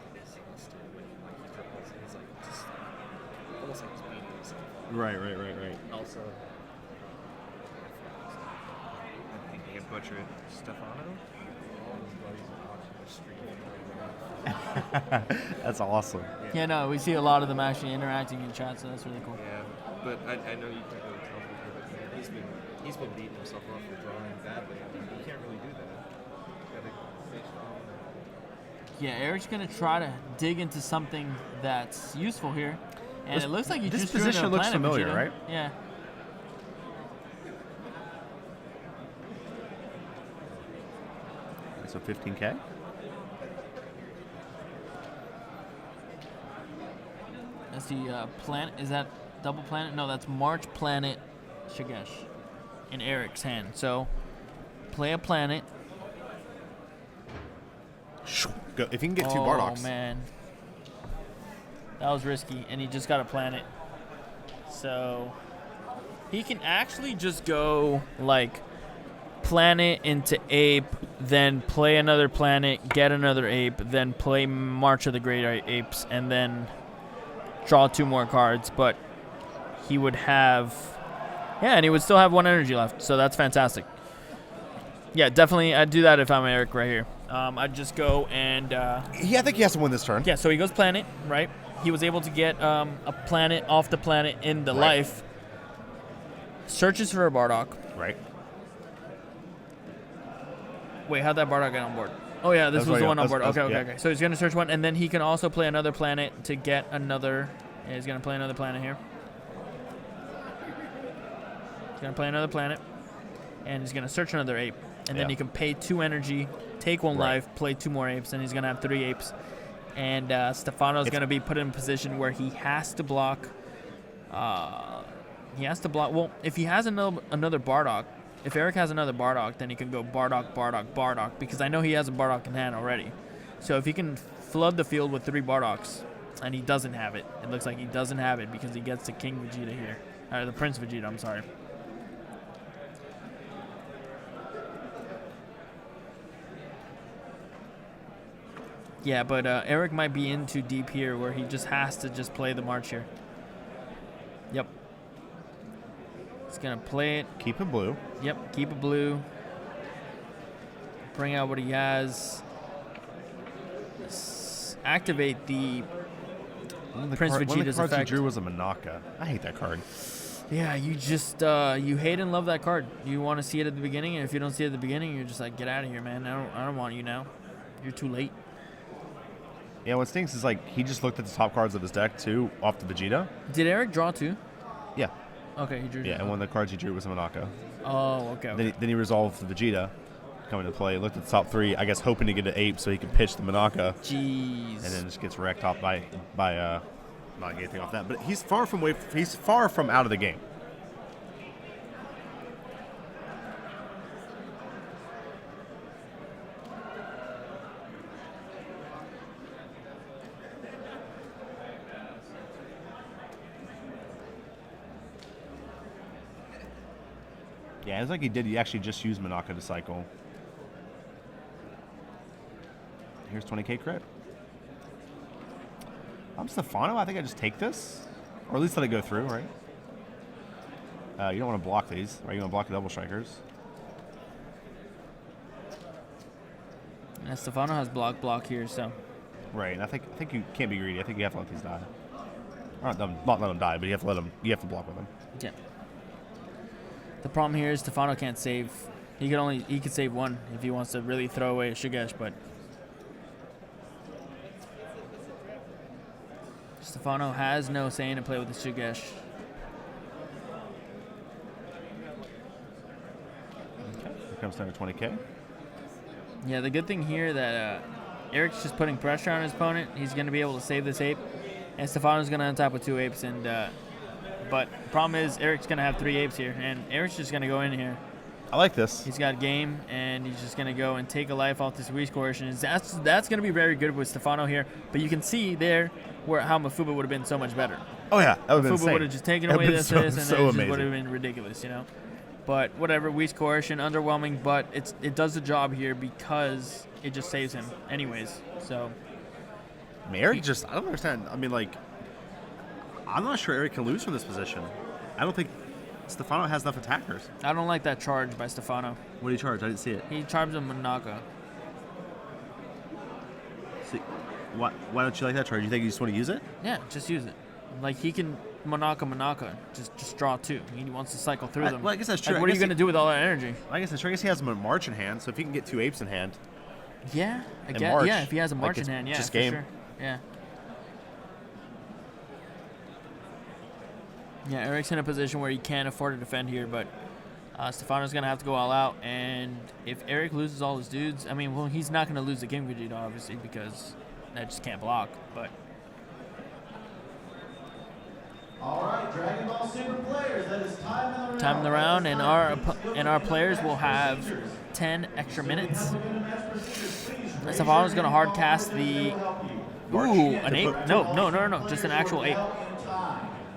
Almost like he's beating himself.
Right.
Also,
I think you can butcher it. Stephano?
That's awesome.
Yeah, no, we see a lot of them actually interacting in chat, so that's really cool.
Yeah, but I know you can't really tell from here, but he's been beating himself up for drawing badly. I mean, you can't really do that. You gotta stay strong.
Yeah, Eric's gonna try to dig into something that's useful here, and it looks like he
this
just drew into
position
a
looks
planet,
familiar,
Vegeta.
right?
Yeah.
So 15K.
That's the planet. Is that double planet? No, that's March Planet Shigesh in Eric's hand. So play a planet.
Go. If you can get two
Oh
Bardoks.
man, that was risky, and he just got a planet. So he can actually just go like planet into ape, then play another planet, get another ape, then play March of the Great Apes, and then draw 2 more cards. But he would have, yeah, and he would still have 1 energy left. So that's fantastic. Yeah, definitely, I'd do that if I'm Eric right here. I'd just go and
I think he has to win this turn.
yeah, so he goes planet, right? He was able to get a planet off the planet in the
Right.
life. Searches for a Bardock.
Right.
Wait, how'd that Bardock get on board? Oh, yeah, this
That's
was
right,
the one on
that's-
board. Okay,
that's-
okay. So he's going to search one, and then he can also play another planet to get another. Yeah, he's going to play another planet here. He's going to play another planet, and he's going to search another ape. And then
Yeah.
he can pay 2 energy, take 1
Right.
life, play 2 more apes, and he's going to have 3 apes. And Stephano's going to be put in a position where he has to block. Well, if he has another Bardock, if Eric has another Bardock, then he can go Bardock, because I know he has a Bardock in hand already. So if he can flood the field with 3 Bardocks, and he doesn't have it, it looks like he doesn't have it because he gets the King Vegeta here. Or the Prince Vegeta, I'm sorry. Yeah, but Eric might be in too deep here where he just has to just play the March here. Yep. He's going to play it.
Keep him blue.
Yep, keep it blue. Bring out what he has. Activate the Prince
One of the
Vegeta's
cards
effect.
he drew was a Manaka. I hate that card.
Yeah, you just you hate and love that card. You want to see it at the beginning, and if you don't see it at the beginning, you're just like, get out of here, man. I don't want you now. You're too late.
Yeah, what stinks is like he just looked at the top cards of his deck too, off the Vegeta.
Did Eric draw 2?
Yeah.
Okay, he drew.
Yeah,
2.
and one of the cards he drew was a Manaka.
Oh, okay.
Then he resolved the Vegeta coming into play. Looked at the top 3, I guess hoping to get an ape so he could pitch the Manaka.
Jeez.
And then just gets wrecked off by not getting anything off that. But he's far from out of the game. Yeah, it's like he actually just used Manaka to cycle. Here's 20K crit. I'm Stephano. I think I just take this. Or at least let it go through, right? You don't want to block these, right? You want to block the double strikers.
Yeah, Stephano has block here, so.
Right, and I think you can't be greedy. I think you have to let these die. Or not let them die, but you have to block with them.
Yeah. The problem here is Stephano can't save. He could save 1 if he wants to really throw away a Shigesh, but Stephano has no say in to play with the Shigesh.
Okay, here comes down to 20K.
Yeah, the good thing here that Eric's just putting pressure on his opponent. He's going to be able to save this ape, and Stephano's going to untap with 2 apes. And but the problem is Eric's going to have 3 apes here, and Eric's just going to go in here.
I like this.
He's got game, and he's just going to go and take a life off this Whis coercion. That's going to be very good with Stephano here. But you can see there how Mafuba would have been so much better.
Oh yeah, that would have been
Mafuba
insane.
would have just taken
That
away
would've
this,
been
and
so
it just
amazing.
would have been ridiculous, you know. But whatever, Whis coercion, underwhelming, but it does the job here because it just saves him anyways. So
I mean, Eric I don't understand. I mean, like, I'm not sure Eric can lose from this position. I don't think Stephano has enough attackers.
I don't like that charge by Stephano.
What did he charge? I didn't see it.
He charged him Monaco.
See, why don't you like that charge? You think you just want to use it?
Yeah, just use it. Like, he can Monaco. Just draw 2. He wants to cycle through them.
Well, I guess that's true.
Like, what are you going to do with all that energy?
I guess that's true. I guess he has him in March in hand, so if he can get 2 apes in hand.
Yeah, I guess.
March,
Yeah, if he has a
like,
March in
it's
hand, yeah,
just
for
game.
sure. Yeah. Yeah, Eric's in a position where he can't afford to defend here, but Stephano's going to have to go all out. And if Eric loses all his dudes, I mean, well, he's not going to lose the game dude, obviously, because that just can't block. But
All right, Dragon Ball Super players, that is time
time in the round, and our players will have 10 extra minutes. Stephano's going to hard cast the... Ooh, an ape? No, just an actual ape.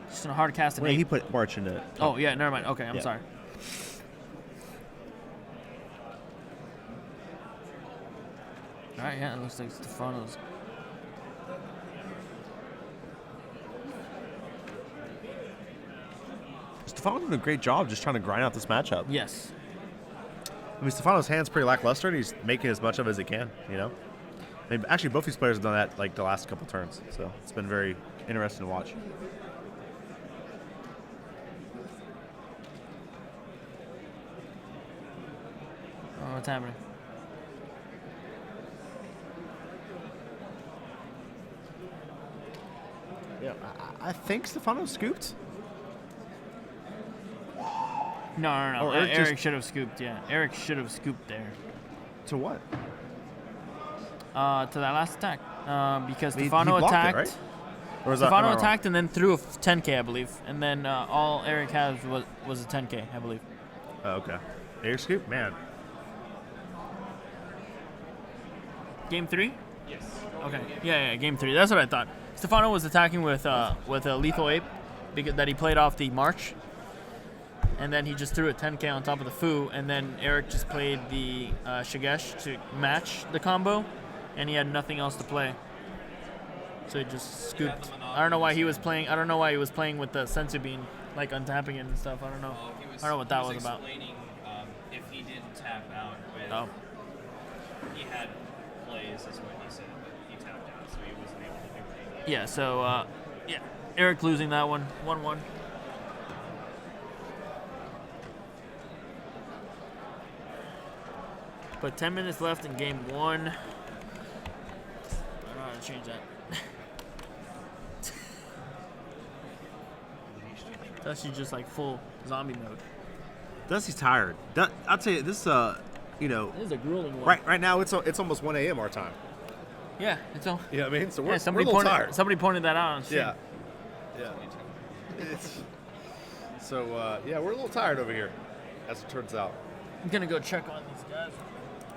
Just a hard cast an
Wait,
ape.
he put March in it.
Oh, yeah, never mind. Okay, I'm
Yeah.
sorry. All right, yeah, it looks like Stephano's.
Stephano did a great job just trying to grind out this matchup.
Yes.
I mean, Stephano's hand's pretty lackluster, and he's making as much of it as he can, you know? I mean, actually, both these players have done that, like, the last couple turns, so it's been very interesting to watch.
Oh, what's happening?
Yeah, I think Stephano scooped.
No.
Oh, Eric
Eric
just-
should have scooped, yeah. Eric should have scooped there.
To what?
To that last attack. Because
He
Stephano
blocked it,
attacked.
right? Or is that, am I
Stephano
wrong?
attacked and then threw a 10K, I believe. And then all Eric has was a 10K, I believe.
Oh, okay. Air scoop? Man.
Game 3? Yes. Okay. Yeah, game 3. That's what I thought. Stephano was attacking with a lethal ape because that he played off the March, and then he just threw a 10K on top of the Fu, and then Eric just played the Shigesh to match the combo, and he had nothing else to play, so he just scooped. I don't know why he was playing. I don't know why he was playing with the Sensu Bean, like untapping it and stuff. I don't know. I don't know what that was about.
Explaining if he didn't tap out with,
Oh.
he had plays, is what he said, but he tapped out, so he wasn't able to do anything.
Yeah. So yeah, Eric losing that one, 1-1. But 10 minutes left in game 1. I don't know how to change that. That's you just like full zombie mode.
Dusty's tired. I'll tell you, this, you know,
This is a grueling one.
right now it's almost 1 a.m. our time.
Yeah, it's all.
You know what I mean? So we're,
Yeah,
we're a little tired.
somebody pointed that out on stream.
Yeah. Yeah. So, yeah, we're a little tired over here, as it turns out.
I'm gonna go check on these guys.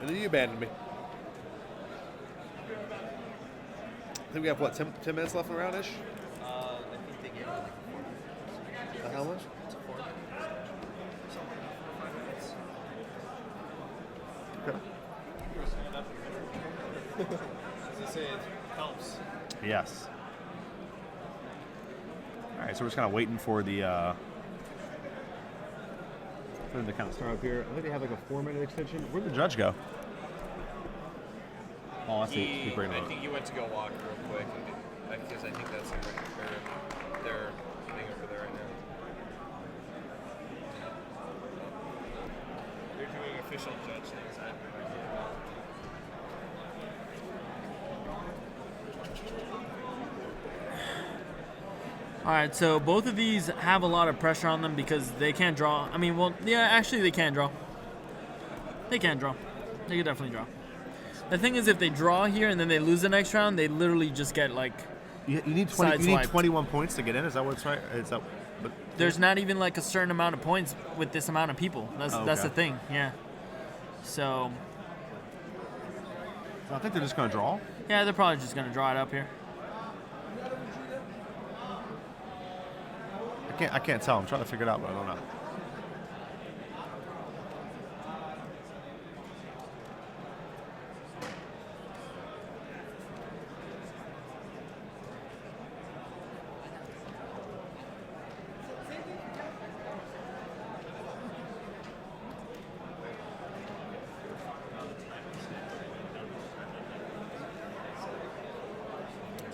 And then you abandoned me. I think we have, what, 10 minutes left in the round-ish?
I think they gave it like 4 minutes.
How much?
It's 4 minutes.
Okay.
As I say, it helps.
Yes. All right, so we're just kind of waiting for the for them to kind of start up here. I think they have like a 4-minute extension. Where'd the judge go? Oh, I see. He's bringing it
I
up.
think he went to go walk real quick, because I think that's their thing over there right now. They're doing official judge things.
All right, so both of these have a lot of pressure on them because they can't draw. I mean, well, yeah, actually they can draw. They can draw. They can definitely draw. The thing is, if they draw here and then they lose the next round, they literally just get like.
You need 20. You need
Sideswiped.
21 points to get in. Is that what's right? Is that? But
There's not even like a certain amount of points with this amount of people. That's
Oh,
that's
okay.
the thing. Yeah. So
I think they're just gonna draw.
yeah, they're probably just gonna draw it up here.
I can't tell. I'm trying to figure it out, but I don't know.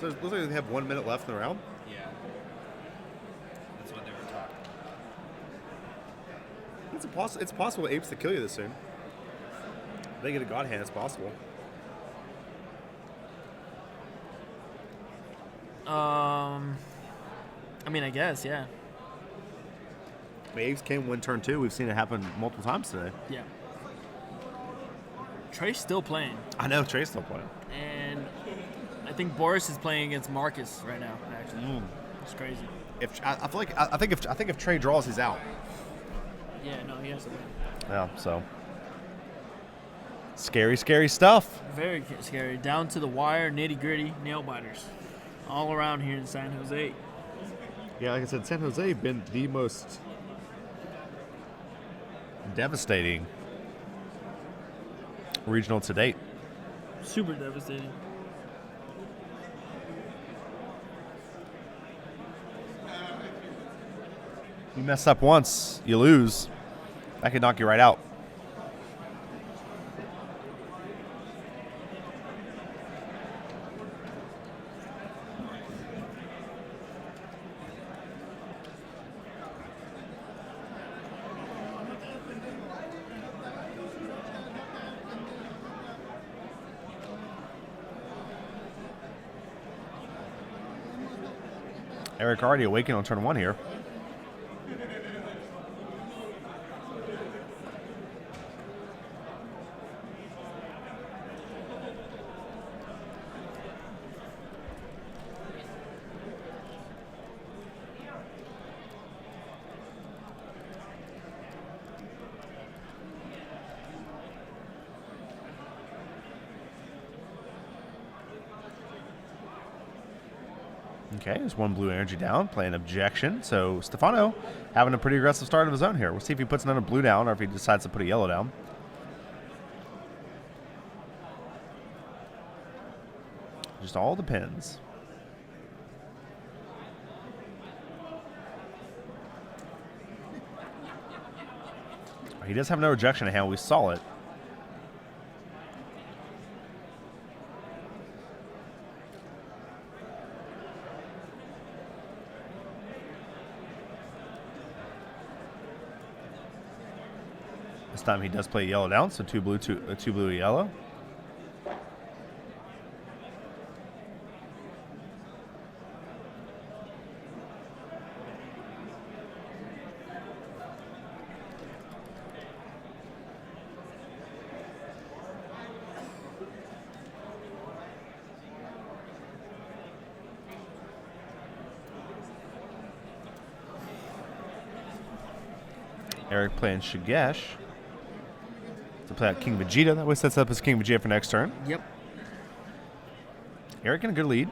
So it looks like they have 1 minute left in the round.
Yeah. That's what they were talking.
It's possible apes to kill you this soon. If they get a god hand, it's possible.
I mean, I guess, yeah.
The apes can win turn 2. We've seen it happen multiple times today.
Yeah. Trey's still playing.
I know Trey's still playing.
And I think Boris is playing against Marcus right now, actually. It's crazy.
I think if Trey draws, he's out.
Yeah, no, he has to win.
Yeah, so scary stuff.
Very scary. Down to the wire, nitty-gritty, nail-biters. All around here in San Jose.
Yeah, like I said, San Jose been the most devastating regional to date.
Super devastating.
You mess up once, you lose. That could knock you right out. Eric already awakened on turn 1 here. Okay, there's 1 blue energy down, playing objection. So Stephano having a pretty aggressive start of his own here. We'll see if he puts another blue down or if he decides to put a yellow down. Just all depends. He does have no rejection in hand. We saw it. This time he does play yellow down, so 2 blue, 2 blue, yellow. Eric playing Shigesh to play out King Vegeta. That way sets up his King Vegeta for next turn.
Yep.
Eric in a good lead.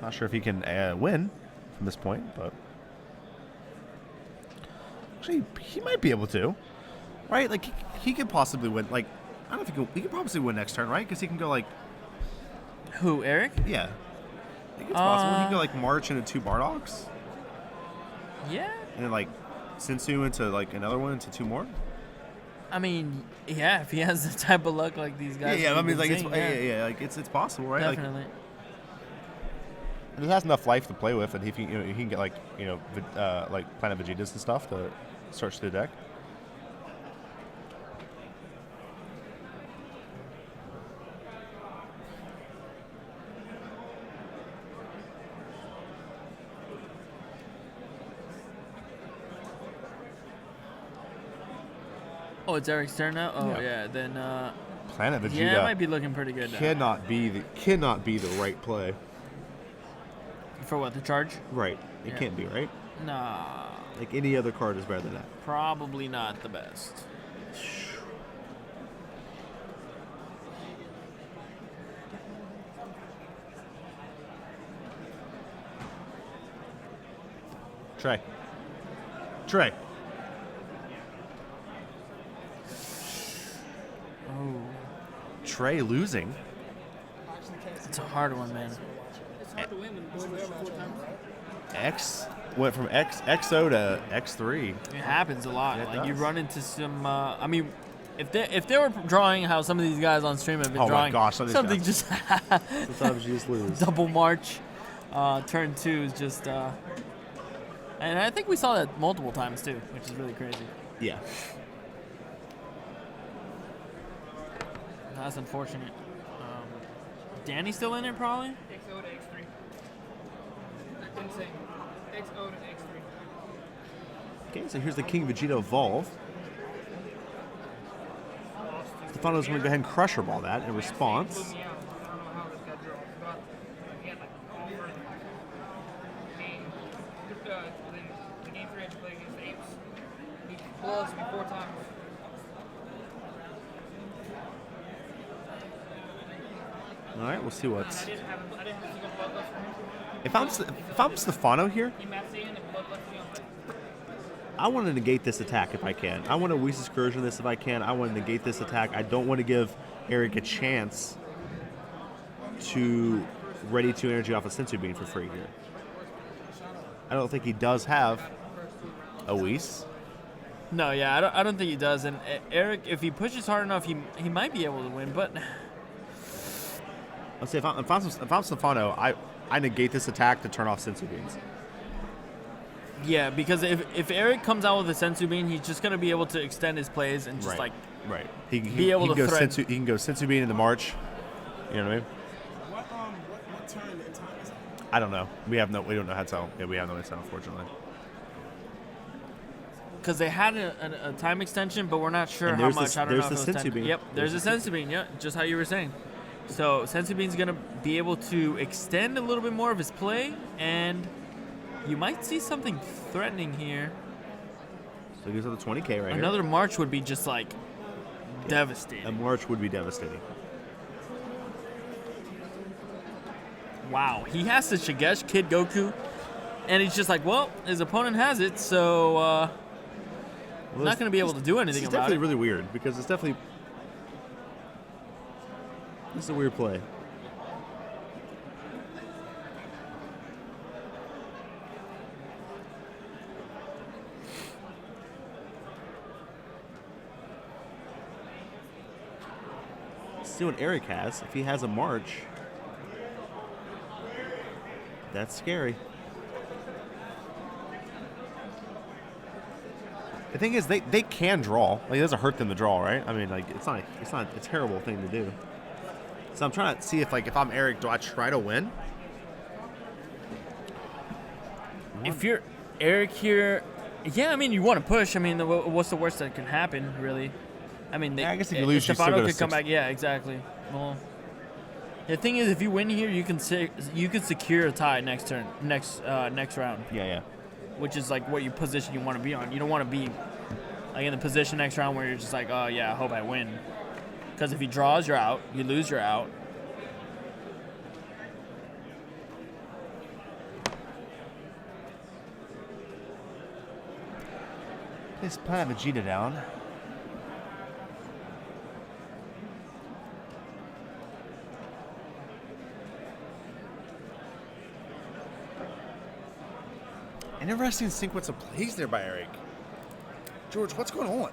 Not sure if he can win from this point, but actually he might be able to. Right? Like he could possibly win. Like I don't know if he could probably win next turn, right? Because he can go like
Who, Eric?
yeah. I think it's possible. He can go like March into 2 Bardogs.
Yeah.
And then like Sensu into like another one into 2 more.
I mean, yeah, if he has the type of luck like these guys.
Yeah, I mean, like
seeing,
like it's possible, right?
Definitely.
Like, and he has enough life to play with, and if he can get like like Planet Vegetas and stuff to search the deck.
Oh, it's Eric's turn now. Oh
Yeah.
yeah, then
Planet Vegeta
yeah, it might be looking pretty good now.
cannot be the right play.
For what, the charge?
Right, it
Yeah.
can't be right.
Nah,
Like any other card is better than that.
probably not the best.
Trey.
Oh,
Trey losing.
it's a hard one, man.
X went from XO to X3.
It happens a lot.
Yeah, it
like you
does.
run into some. I mean, if they were drawing how some of these guys on stream have been
Oh my
drawing,
gosh, some of these
something
guys.
just
Sometimes you just lose.
double march, turn 2 is just, and I think we saw that multiple times too, which is really crazy.
Yeah.
That's unfortunate. Danny's still in it, probably.
XO to X3. Insane. XO to X3.
Okay, so here's the King Vegeta Evolve. Stephano's going to go ahead and Crusher Ball that in response.
Blew me out. I don't know how this guy drew. But he had like all for it. I mean, the game 3 had to play against the Apes. He blows me 4 times.
All right, we'll see what's.
I didn't have a single bloodlust for him.
If I'm Stephano here,
He maps in and bloodlust me on play.
I want to negate this attack if I can. I want to Whis Excursion this if I can. I want to negate this attack. I don't want to give Eric a chance to ready to energy off a Sensu Bean for free here. I don't think he does have a Whis.
No, yeah, I don't think he does. And Eric, if he pushes hard enough, he might be able to win. But
Let's say if I'm Stephano, I negate this attack to turn off Sensu Beans.
yeah, because if Eric comes out with a Sensu Bean, he's just gonna be able to extend his plays and just
Right. He
be able
can
to
go
thread.
Sensu, he can go Sensu Bean into March. You know what I mean?
What turn and time is that?
I don't know. We don't know how to tell. Yeah, we have no insight, unfortunately.
because they had a time extension, but we're not sure
And
how
there's
much.
the-
I don't know
there's
if
the
it was
Sensu
10.
Bean.
Yep,
There's
there's
the
a Sensu Bean. Yeah, just how you were saying. So Sensu Bean's gonna be able to extend a little bit more of his play, and you might see something threatening here.
So he goes up to 20K right
Another March would be just like devastating.
here. A March would be devastating.
Wow, he has to Shigesh Kid Goku, and he's just like, well, his opponent has it, so not going to be able to do anything
It's
about
definitely
it.
really weird because it's definitely. This is a weird play. See what Eric has. If he has a March, that's scary. The thing is, they can draw. Like, it doesn't hurt them to draw, right? I mean, like, it's not a terrible thing to do. So I'm trying to see if I'm Eric, do I try to win?
If you're Eric here, yeah, I mean, you want to push. I mean, what's the worst that can happen, really? I mean,
Yeah, I guess if you lose, you still
Stephano
go to
could come
6.
back. Yeah, exactly. Well, the thing is, if you win here, you can secure a tie next round,
Yeah.
which is like what you position you want to be on. You don't want to be like in the position next round where you're just like, oh yeah, I hope I win. Because if he draws, you're out. You lose, you're out.
Let's put Vegeta down. An interesting sequence of plays there by Eric. George, what's going on?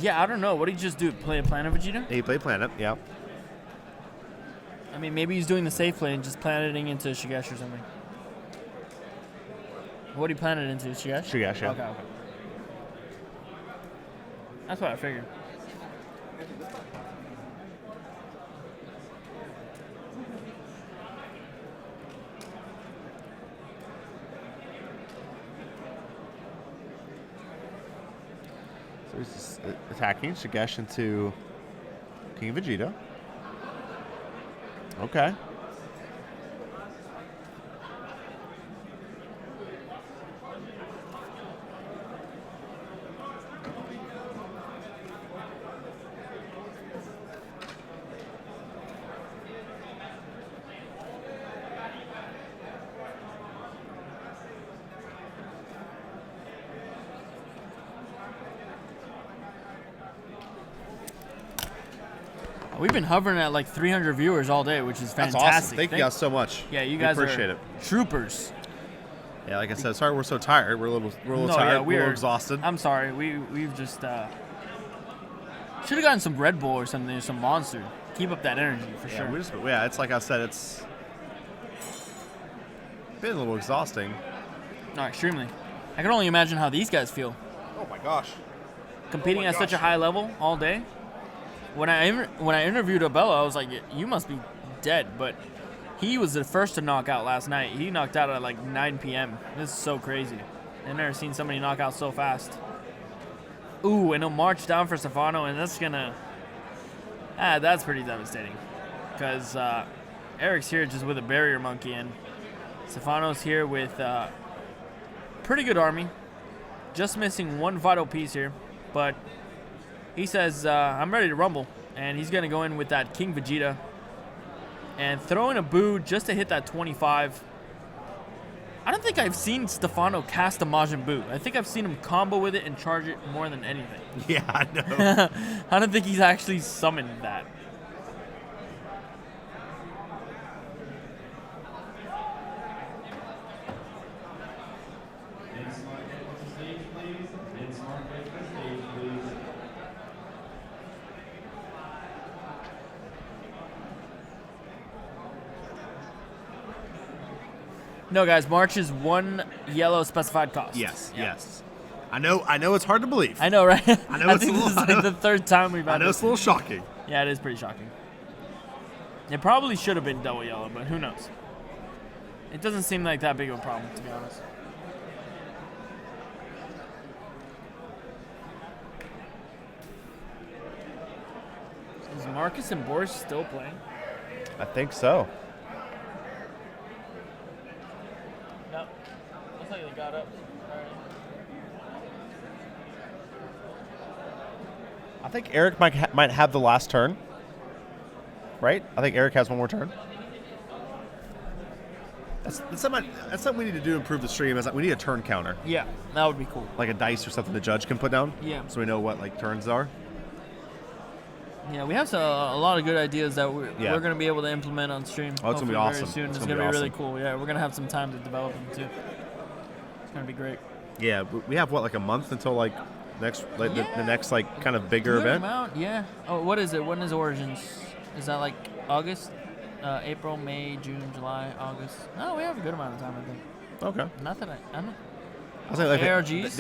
Yeah, I don't know. What did he just do? Play a Planet Vegeta?
He played Planet, yeah.
I mean, maybe he's doing the safe play and just planeting into Shigesh or something. What did he planet into? Shigesh?
Shigesh, yeah.
Okay. That's what I figured.
So he's just attacking Shigesh into King Vegeta. Okay.
We've been hovering at like 300 viewers all day, which is
That's
fantastic.
awesome. Thank you guys so much.
Yeah, you
We
guys
appreciate
are
it.
troopers.
Yeah, like I said, sorry we're so tired. We're a little tired.
Yeah,
we're a little exhausted.
I'm sorry. We've just should have gotten some Red Bull or something, some Monster. Keep up that energy for sure.
It's like I said, it's been a little exhausting.
No, extremely. I can only imagine how these guys feel.
Oh my gosh.
Competing at such a high level all day. When I interviewed Abella, I was like, you must be dead, but he was the first to knock out last night. He knocked out at like 9 p.m. This is so crazy. I've never seen somebody knock out so fast. Ooh, and he'll march down for Stephano, and that's gonna... that's pretty devastating. Because Eric's here just with a barrier monkey, and Stephano's here with pretty good army. Just missing one vital piece here, but he says, I'm ready to rumble. And he's gonna go in with that King Vegeta and throw in a Boo just to hit that 25. I don't think I've seen Stephano cast a Majin Buu. I think I've seen him combo with it and charge it more than anything.
Yeah, I know.
I don't think he's actually summoned that. No, guys, March is 1 yellow specified cost.
Yes,
Yeah.
yes. I know it's hard to believe.
I know, right?
I know it's
think
a little,
this is like the third time we've had
I know
this.
it's a little shocking.
Yeah, it is pretty shocking. It probably should have been double yellow, but who knows? It doesn't seem like that big of a problem, to be honest. Is Marcus and Boris still playing?
I think so.
No. Looks like they got up.
I think Eric might have the last turn. Right? I think Eric has one more turn. That's something we need to do to improve the stream. Is that we need a turn counter,
Yeah, that would be cool.
like a dice or something the judge can put down.
Yeah.
So we know what like turns are.
Yeah, we have a lot of good ideas that we're
Yeah.
going to be able to implement on stream.
Oh, it's gonna be
hopefully
awesome.
Very soon.
It's
It's
gonna
going to
be
be really
awesome.
cool. Yeah, we're going to have some time to develop them too. It's going to be great.
Yeah, we have what like a month until like next like the next like kind of bigger
Good
event.
amount, yeah. Oh, what is it? When is Origins? Is that like August? April, May, June, July, August? No, we have a good amount of time, I think.
Okay.
Not that I don't.
I was like
ARGs?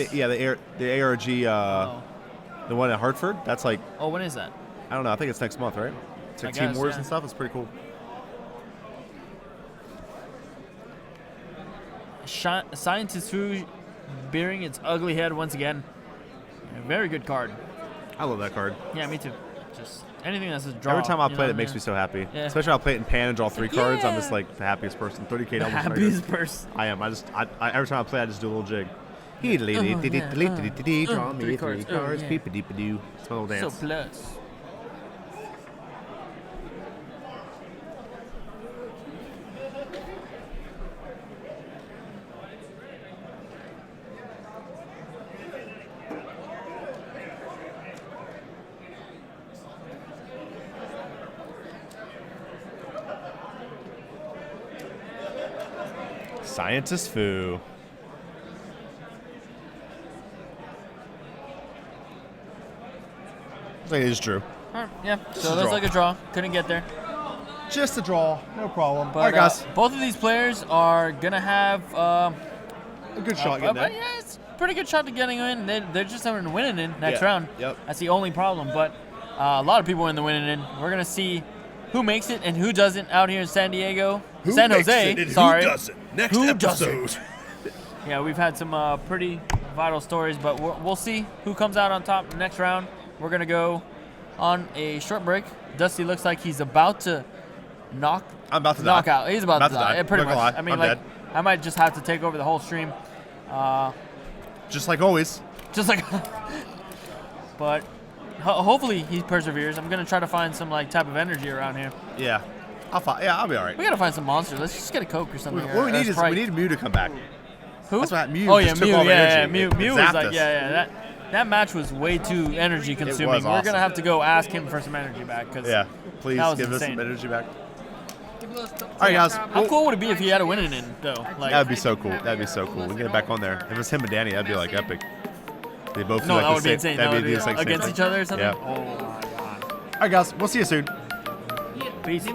the ARG, the one at Hartford. That's like
Oh, when is that?
I don't know. I think it's next month, right? It's like
I
Team
guess,
Wars
yeah.
and stuff. It's pretty cool.
Scientist Fu bearing its ugly head once again. A very good card.
I love that card.
Yeah, me too. Just anything that says draw.
Every time I
you
play
know,
it, makes me so happy.
Yeah.
Especially when I play it in pan and draw 3 cards. I'm just
Yeah.
like the happiest person. 30K
The
doubles.
happiest person.
I am. I every time I play, I just do a little jig. Draw me 3
cards.
cards.
Yeah.
Peep-a-deep-a-doo. It's my little
So
dance.
plus.
Scientist Fu. Looks like they just drew.
All right, yeah,
Just
so
a
that's
draw.
like a draw. Couldn't get there.
Just a draw. No problem.
But
All right, guys.
both of these players are going to have
A good shot getting that.
yeah, it's a pretty good shot to getting in. They're just having to win it in next
Yeah,
round.
yep.
That's the only problem. But a lot of people in the winning in. We're going to see who makes it and who doesn't out here in San Diego. San Jose. Sorry.
Who doesn't? Next
Who
episode.
doesn't? Yeah, we've had some pretty vital stories, but we'll see who comes out on top next round. We're going to go on a short break. Dusty looks like he's about to knock
die.
out. He's about to die. Yeah, pretty
Not
much.
gonna lie.
I mean,
I'm
like,
dead.
I might just have to take over the whole stream.
Just like always.
Just like, but hopefully he perseveres. I'm gonna try to find some like type of energy around here.
Yeah. I'll be all right.
We gotta find some monsters. Let's just get a Coke or something.
What we
or
need is
Sprite.
we need Mew to come back.
Who?
That's what Mew
Oh yeah,
just took
Mew.
all the
Yeah,
energy.
Mew.
It
Mew was
zapped
like,
us.
yeah. That match was way too energy consuming.
was
We're
awesome.
gonna have to go ask him for some energy back because
Yeah. Please
that was
give us
insane.
some energy back. All right, guys.
How cool would it be if he had a winning in though? Like,
That'd be so cool. That'd be so cool. We get it back on there. If it was him and Danny, that'd be like epic. They both.
no,
do like
that
the
would be
same-
insane.
That'd
That would
be
be
just like
against
same
each other or something.
Yeah.
Oh my god.
All right, guys. We'll see you soon.
Peace.